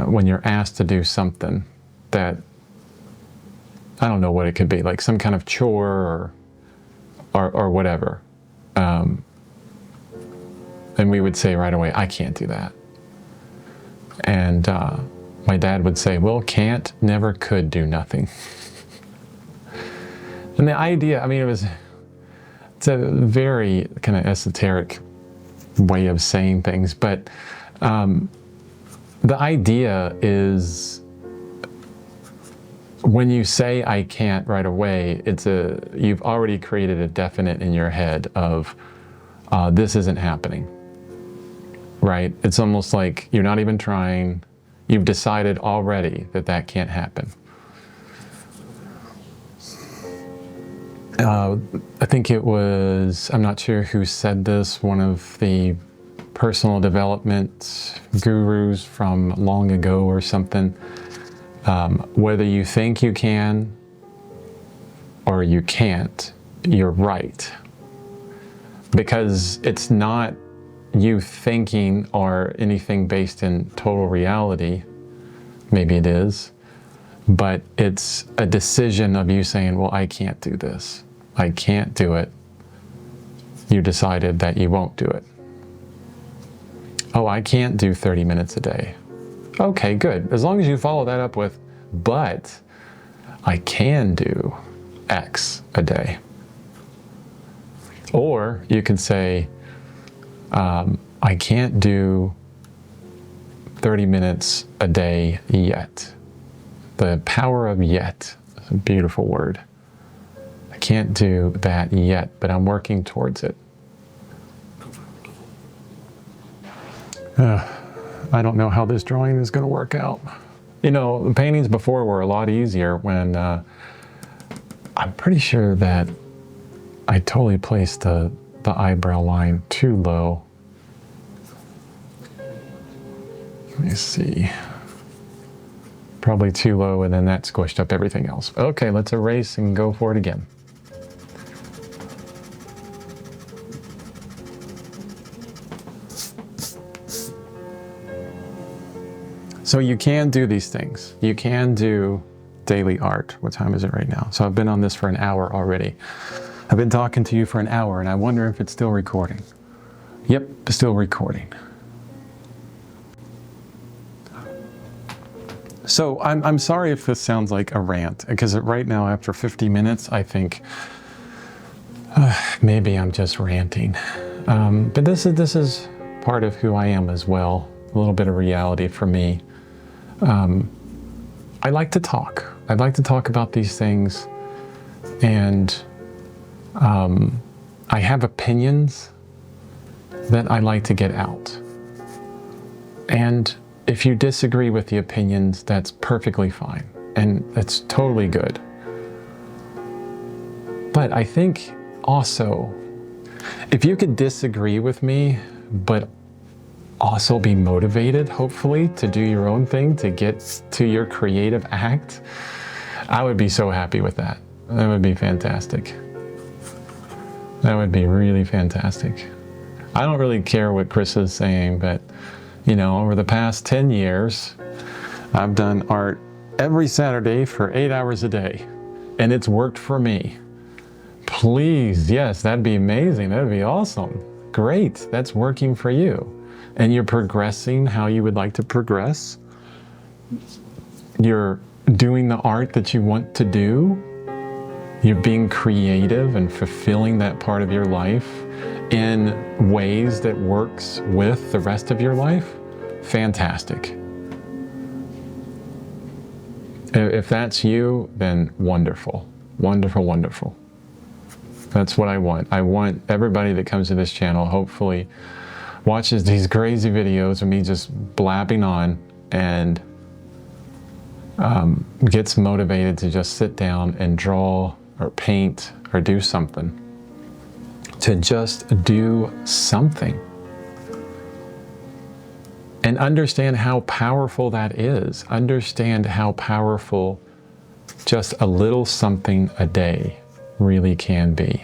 when you're asked to do something that, I don't know what it could be, like some kind of chore or whatever. And we would say right away, I can't do that. And my dad would say, well, can't, never, could do nothing. And the idea, it's a very kind of esoteric way of saying things, but the idea is when you say I can't right away, you've already created a definite in your head of this isn't happening, right? It's almost like you're not even trying. You've decided already that can't happen. I think it was, I'm not sure who said this, one of the personal development gurus from long ago or something. Whether you think you can or you can't, you're right. Because it's not you thinking or anything based in total reality. Maybe it is. But it's a decision of you saying, well, I can't do this. I can't do it. You decided that you won't do it. Oh, I can't do 30 minutes a day. Okay, good. As long as you follow that up with, but I can do X a day. Or you can say, I can't do 30 minutes a day yet. The power of yet. It's a beautiful word. I can't do that yet, but I'm working towards it. I don't know how this drawing is going to work out. You know, the paintings before were a lot easier when I'm pretty sure that I totally placed the eyebrow line too low. Let me see. Probably too low, and then that squished up everything else. Okay, let's erase and go for it again. So you can do these things. You can do daily art. What time is it right now? So I've been on this for an hour already. I've been talking to you for an hour, and I wonder if it's still recording. Yep, still recording. So I'm sorry if this sounds like a rant, because right now after 50 minutes, I think maybe I'm just ranting. But this is part of who I am as well. A little bit of reality for me. I like to talk. I'd like to talk about these things, and I have opinions that I like to get out. And if you disagree with the opinions, that's perfectly fine, and that's totally good. But I think also, if you could disagree with me, but also be motivated, hopefully, to do your own thing, to get to your creative act, I would be so happy with that. That would be fantastic. That would be really fantastic. I don't really care what Chris is saying, but you know, over the past 10 years, I've done art every Saturday for 8 hours a day, and it's worked for me. Please, yes, that'd be amazing. That'd be awesome. Great, that's working for you. And you're progressing how you would like to progress. You're doing the art that you want to do. You're being creative and fulfilling that part of your life in ways that works with the rest of your life. Fantastic. If that's you, then wonderful. Wonderful, wonderful. That's what I want. I want everybody that comes to this channel, hopefully, watches these crazy videos of me just blabbing on and gets motivated to just sit down and draw or paint or do something. To just do something. And understand how powerful that is. Understand how powerful just a little something a day really can be.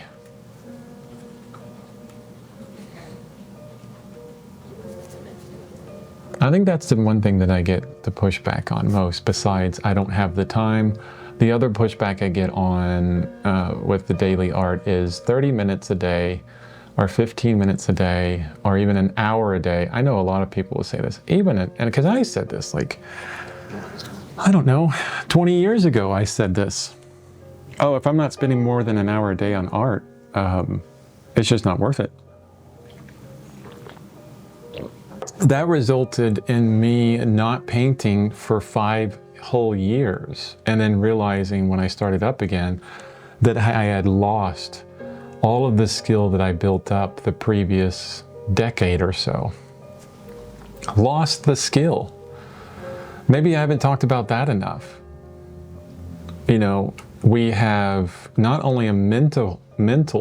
I think that's the one thing that I get the pushback on most, besides I don't have the time. The other pushback I get on with the daily art is 30 minutes a day, or 15 minutes a day, or even an hour a day. I know a lot of people will say this, and because I said this, like, I don't know, 20 years ago I said this. Oh, if I'm not spending more than an hour a day on art, it's just not worth it. That resulted in me not painting for 5 whole years, and then realizing when I started up again that I had lost all of the skill that I built up the previous decade or so. Lost the skill. Maybe I haven't talked about that enough. You know, we have not only a mental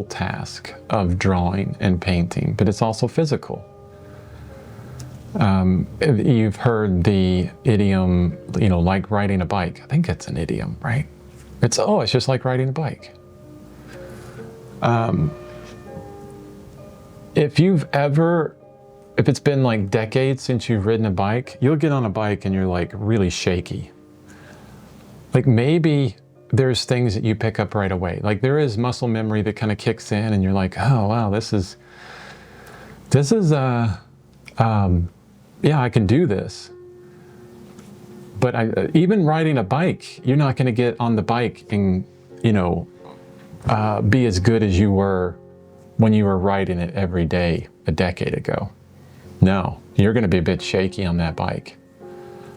task of drawing and painting, but it's also physical. You've heard the idiom, you know, like riding a bike. I think it's an idiom, right? It's just like riding a bike. If it's been like decades since you've ridden a bike, you'll get on a bike and you're like really shaky. Like maybe there's things that you pick up right away. Like there is muscle memory that kind of kicks in and you're like, oh wow, this is yeah, I can do this. But even riding a bike, you're not going to get on the bike and, you know, be as good as you were when you were riding it every day a decade ago. No, you're going to be a bit shaky on that bike.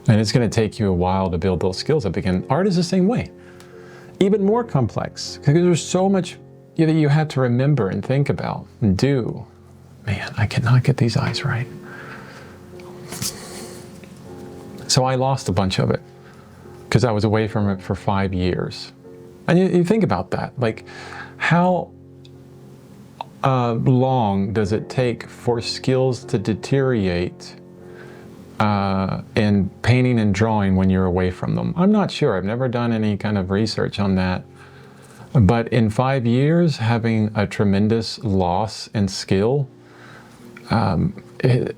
And it's going to take you a while to build those skills up again. Art is the same way. Even more complex, because there's so much that you have to remember and think about and do. Man, I cannot get these eyes right. So I lost a bunch of it because I was away from it for 5 years. And you think about that, like how long does it take for skills to deteriorate in painting and drawing when you're away from them? I'm not sure. I've never done any kind of research on that. But in 5 years, having a tremendous loss in skill, it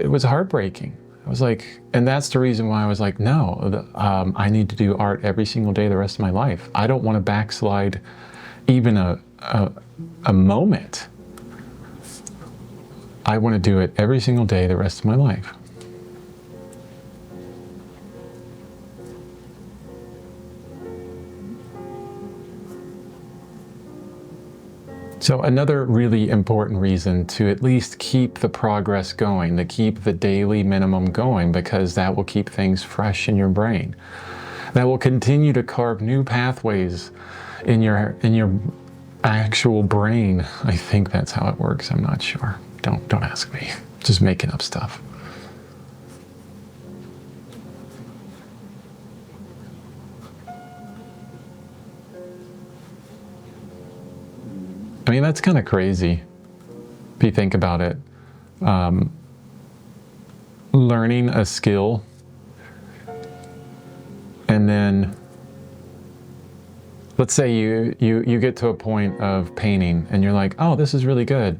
was heartbreaking. I was like, and that's the reason why I was like, no, I need to do art every single day the rest of my life. I don't want to backslide even a moment. I want to do it every single day the rest of my life. So another really important reason to at least keep the progress going, to keep the daily minimum going, because that will keep things fresh in your brain. That will continue to carve new pathways in your actual brain. I think that's how it works. I'm not sure. Don't ask me. Just making up stuff. I mean, that's kind of crazy if you think about it. Learning a skill and then let's say you get to a point of painting and you're like, oh, this is really good.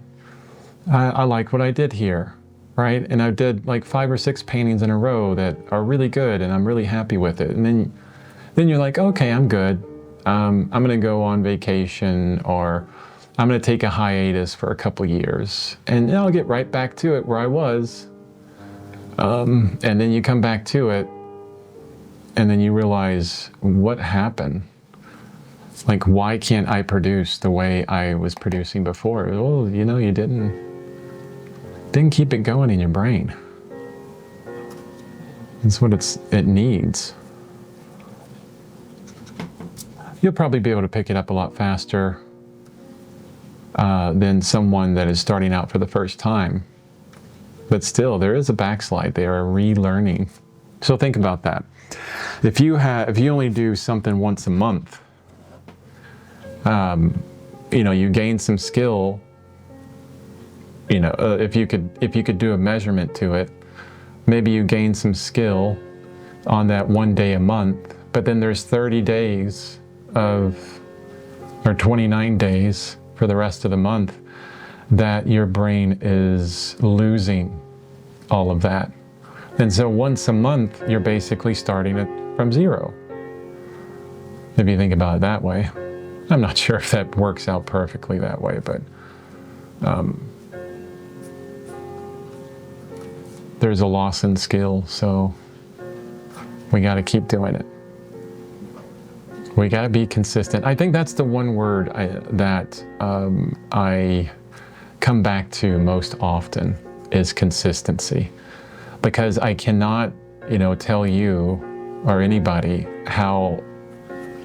I like what I did here, right? And I did like 5 or 6 paintings in a row that are really good and I'm really happy with it. And then you're like, okay, I'm good. I'm gonna go on vacation, or I'm going to take a hiatus for a couple years and then I'll get right back to it where I was. And then you come back to it and then you realize what happened. Like, why can't I produce the way I was producing before? Well, you didn't keep it going in your brain. That's what it needs. You'll probably be able to pick it up a lot faster than someone that is starting out for the first time. But still, there is a backslide. They are relearning. So think about that. If you only do something once a month, you gain some skill. If you could do a measurement to it, maybe you gain some skill on that 1 day a month. But then there's 30 days or 29 days for the rest of the month that your brain is losing all of that. And so once a month, you're basically starting it from zero. If you think about it that way. I'm not sure if that works out perfectly that way, but there's a loss in skill, so we got to keep doing it. We got to be consistent. I think that's the one word that I come back to most often is consistency. Because I cannot, tell you or anybody how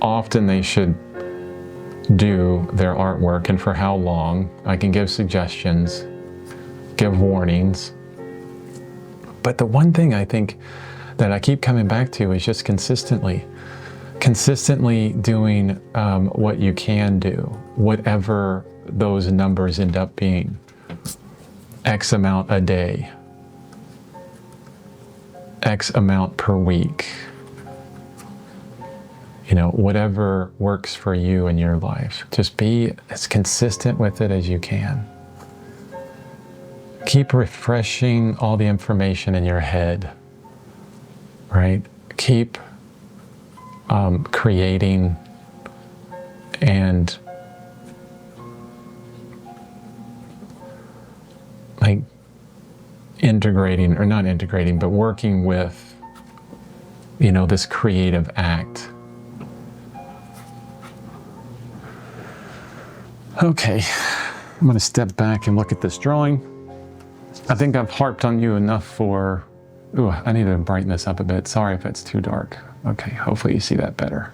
often they should do their artwork and for how long. I can give suggestions, give warnings. But the one thing I think that I keep coming back to is just consistently doing what you can do, whatever those numbers end up being. X amount a day, X amount per week, whatever works for you in your life. Just be as consistent with it as you can. Keep refreshing all the information in your head, right? Keep creating and integrating, or not integrating, but working with, this creative act. Okay, I'm going to step back and look at this drawing. I think I've harped on you enough for Ooh, I need to brighten this up a bit. Sorry if it's too dark. Okay, hopefully you see that better.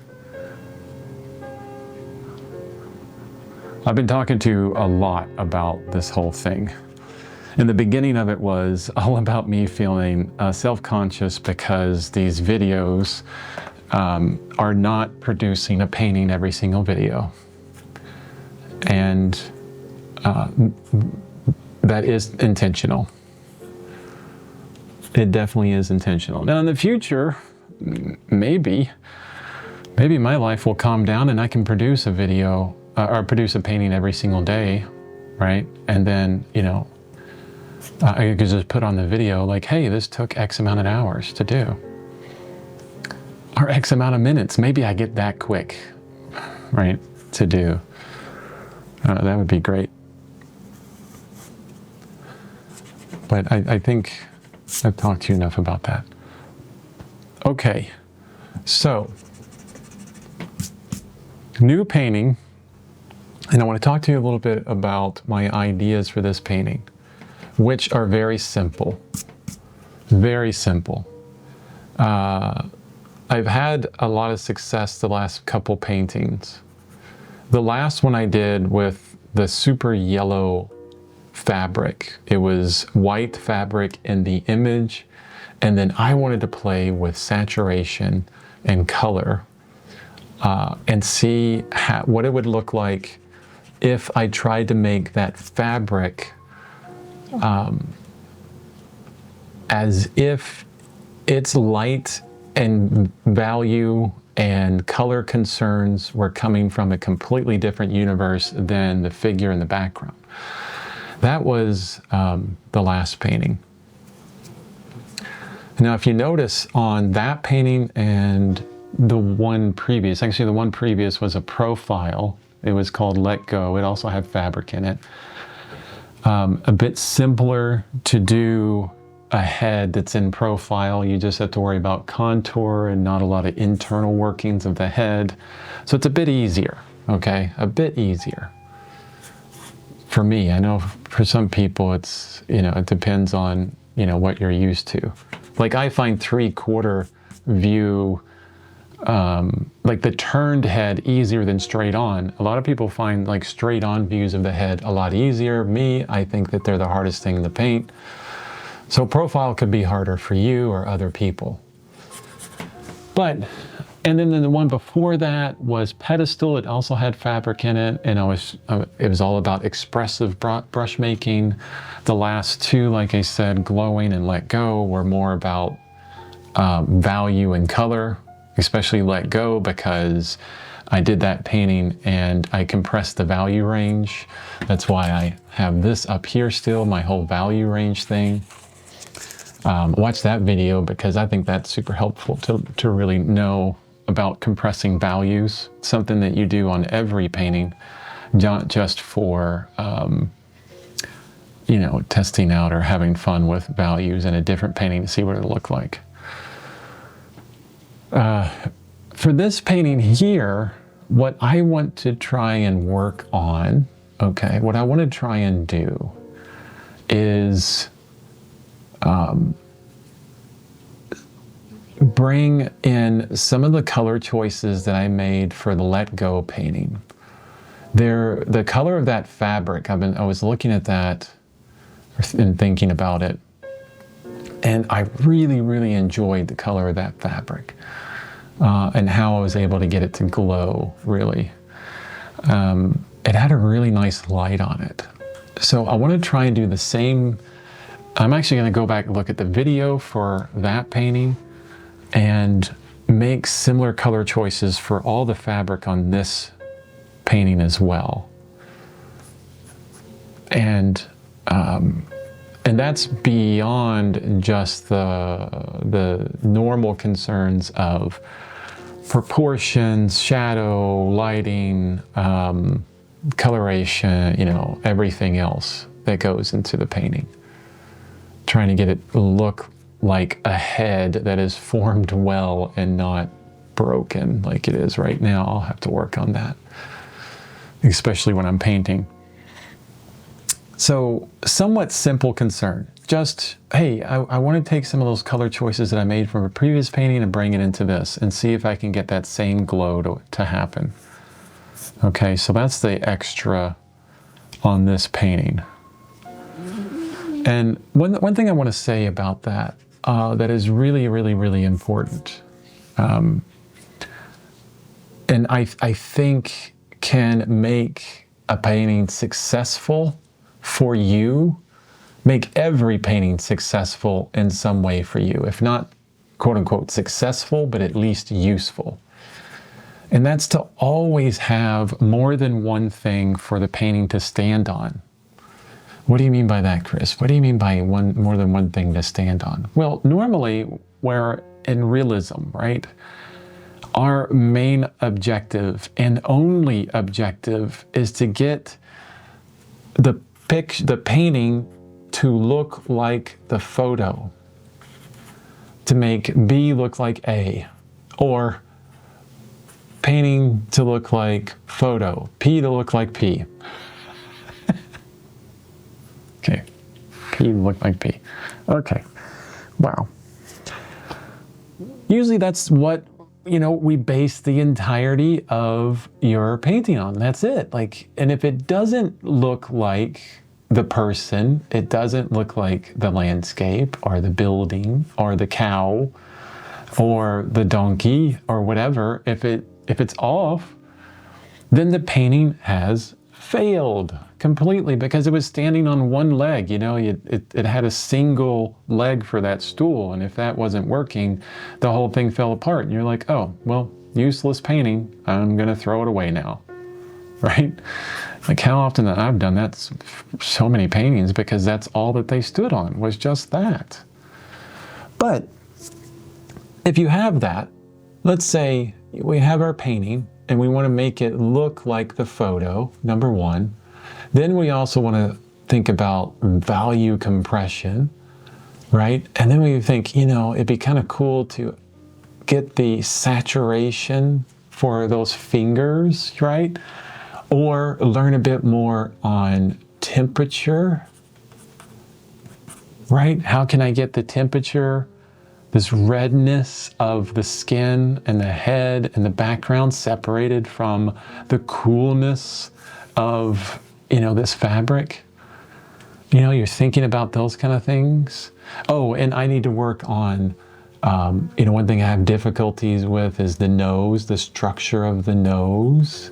I've been talking to you a lot about this whole thing. And the beginning of it was all about me feeling self-conscious because these videos are not producing a painting every single video. And that is intentional. It definitely is intentional. Now in the future, maybe my life will calm down and I can produce a video or produce a painting every single day, right? And then, you know, I could just put on the video like, hey, this took X amount of hours to do. Or X amount of minutes. Maybe I get that quick, right, to do. That would be great. But I think I've talked to you enough about that. Okay, so new painting. And I want to talk to you a little bit about my ideas for this painting, which are very simple. Very simple. I've had a lot of success the last couple paintings. The last one I did with the super yellow fabric. It was white fabric in the image, and then I wanted to play with saturation and color and see what it would look like if I tried to make that fabric as if its light and value and color concerns were coming from a completely different universe than the figure in the background. That was the last painting. Now, if you notice on that painting and the one previous, actually the one previous was a profile. It was called Let Go. It also had fabric in it. A bit simpler to do a head that's in profile. You just have to worry about contour and not a lot of internal workings of the head. So it's a bit easier, okay? A bit easier. For me, I know for some people it's, you know, it depends on, you know, what you're used to. Like I find 3/4 view, like the turned head easier than straight on. A lot of people find like straight on views of the head a lot easier. Me, I think that they're the hardest thing to paint. So profile could be harder for you or other people. But, and then the one before that was pedestal. It also had fabric in it, and it was all about expressive brush making. The last two, like I said, glowing and Let Go, were more about value and color, especially Let Go, because I did that painting and I compressed the value range. That's why I have this up here still, my whole value range thing. Watch that video because I think that's super helpful to really know about compressing values, something that you do on every painting, not just for, you know, testing out or having fun with values in a different painting to see what it'll look like. For this painting here, what I want to try and work on, okay, what I want to try and do is bring in some of the color choices that I made for the Let Go painting. The color of that fabric, I was looking at that and thinking about it, and I really, really enjoyed the color of that fabric and how I was able to get it to glow, really. It had a really nice light on it. So I want to try and do the same. I'm actually going to go back and look at the video for that painting and make similar color choices for all the fabric on this painting as well. And that's beyond just the normal concerns of proportions, shadow, lighting, coloration, you know, everything else that goes into the painting. Trying to get it look like a head that is formed well and not broken like it is right now. I'll have to work on that, especially when I'm painting. So, somewhat simple concern. just, hey, I want to take some of those color choices that I made from a previous painting and bring it into this and see if I can get that same glow to happen. Okay, so that's the extra on this painting. And one thing I want to say about that, that is really, really, really important, and I think can make a painting successful for you, make every painting successful in some way for you, if not quote unquote successful, but at least useful. And that's to always have more than one thing for the painting to stand on. What do you mean by that, Chris? What do you mean by more than one thing to stand on? Well, normally we're in realism, right? Our main objective and only objective is to get the painting to look like the photo, to make B look like A, or painting to look like photo, P to look like P. Okay, P to look like P. Okay, wow. Usually that's what, we base the entirety of your painting on. That's it. And if it doesn't look like the person, it doesn't look like the landscape or the building or the cow or the donkey or whatever, if it's off, then the painting has failed completely because it was standing on one leg. It had a single leg for that stool, and if that wasn't working, the whole thing fell apart. And you're like, oh, well, useless painting. I'm going to throw it away now, right? Like how often I've done that, so many paintings, because that's all that they stood on, was just that. But if you have that, let's say we have our painting and we want to make it look like the photo, number one. Then we also want to think about value compression, right? And then we think, it'd be kind of cool to get the saturation for those fingers, right? Or learn a bit more on temperature, right? How can I get the temperature, this redness of the skin and the head and the background separated from the coolness of, this fabric? You're thinking about those kind of things. Oh, and I need to work on, one thing I have difficulties with is the nose, the structure of the nose.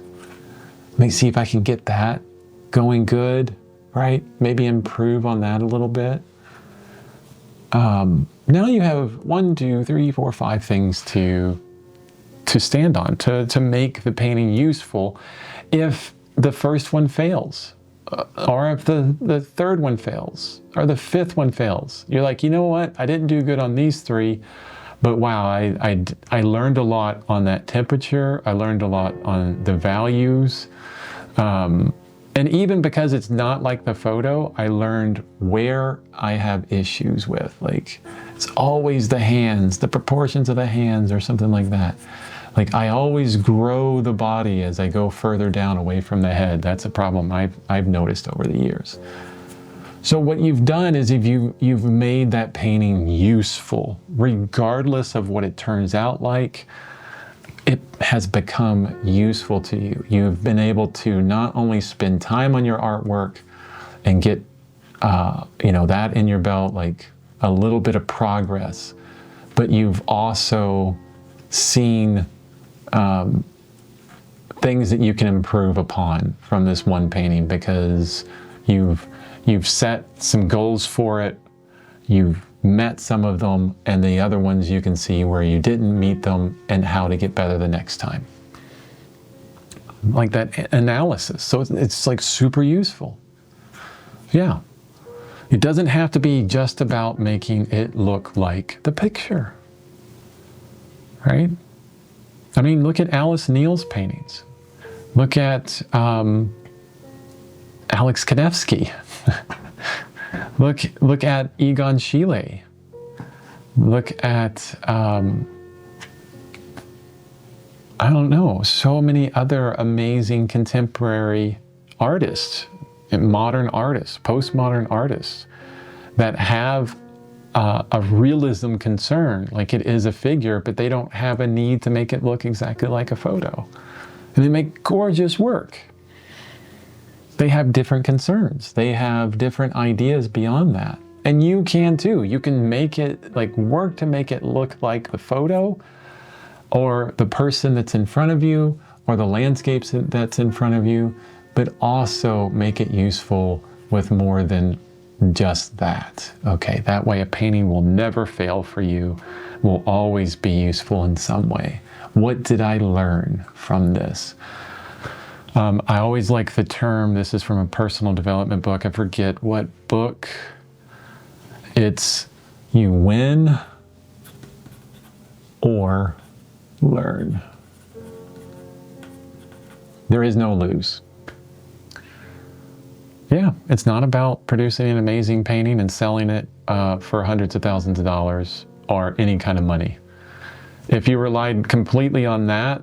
Let me see if I can get that going good, right? Maybe improve on that a little bit. Now you have 1, 2, 3, 4, 5 things to stand on, to make the painting useful. If the first one fails, or if the third one fails, or the fifth one fails, you're like, you know what? I didn't do good on these 3, but wow, I learned a lot on that temperature. I learned a lot on the values. And even because it's not like the photo, I learned where I have issues with. It's always the hands, the proportions of the hands or something like that. I always grow the body as I go further down away from the head. That's a problem I've noticed over the years. So what you've done is you've made that painting useful, regardless of what it turns out like. It has become useful to you. You've been able to not only spend time on your artwork and get, that in your belt, a little bit of progress, but you've also seen things that you can improve upon from this one painting because you've set some goals for it. You've met some of them, and the other ones you can see where you didn't meet them and how to get better the next time. Like that analysis. So it's super useful. Yeah. It doesn't have to be just about making it look like the picture. Right? I mean, look at Alice Neal's paintings. Look at Alex Kanefsky. Look at Egon Schiele. Look at, I don't know, so many other amazing contemporary artists, and modern artists, postmodern artists. that have a realism concern, like it is a figure, but they don't have a need to make it look exactly like a photo. And they make gorgeous work. They have different concerns. They have different ideas beyond that. And you can too. You can make it, like, work to make it look like the photo or the person that's in front of you or the landscapes that's in front of you, but also make it useful with more than just that. Okay, that way a painting will never fail for you, will always be useful in some way. What did I learn from this? I always like the term, this is from a personal development book, I forget what book. It's you win or learn. There is no lose. Yeah, it's not about producing an amazing painting and selling it for hundreds of thousands of dollars or any kind of money. If you relied completely on that,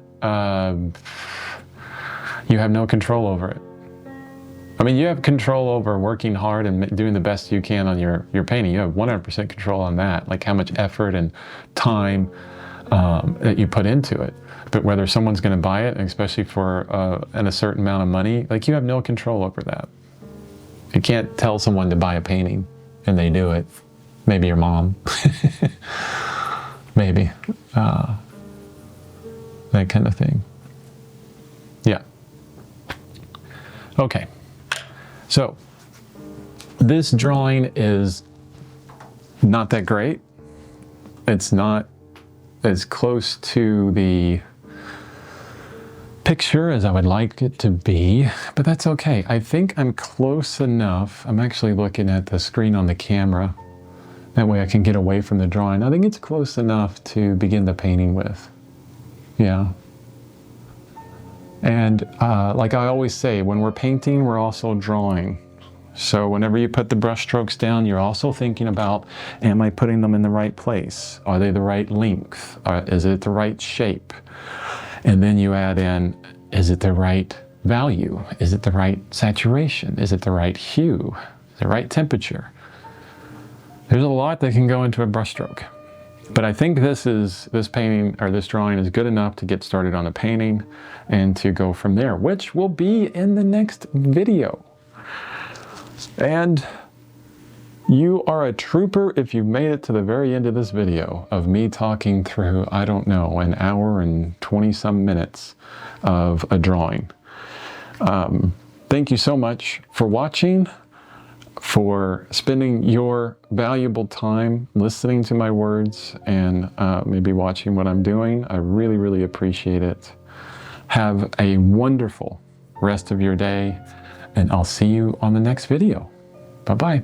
you have no control over it. I mean, you have control over working hard and doing the best you can on your painting. You have 100% control on that, like how much effort and time that you put into it. But whether someone's going to buy it, especially for a certain amount of money, like you have no control over that. You can't tell someone to buy a painting and they do it. Maybe your mom. Maybe. That kind of thing. Yeah. Okay. So this drawing is not that great. It's not as close to the picture as I would like it to be, but that's okay. I think I'm close enough. I'm actually looking at the screen on the camera. That way I can get away from the drawing. I think it's close enough to begin the painting with. Yeah. And like I always say, when we're painting, we're also drawing. So whenever you put the brush strokes down, you're also thinking about, am I putting them in the right place? Are they the right length? Is it the right shape? And then you add in, is it the right value? Is it the right saturation? Is it the right hue? The right temperature? There's a lot that can go into a brushstroke. But I think this painting or this drawing is good enough to get started on a painting and to go from there, which will be in the next video. And you are a trooper if you made it to the very end of this video of me talking through, I don't know, an hour and 20 some minutes of a drawing. Thank you so much for watching, for spending your valuable time listening to my words and maybe watching what I'm doing. I really, really appreciate it. Have a wonderful rest of your day, and I'll see you on the next video. Bye-bye.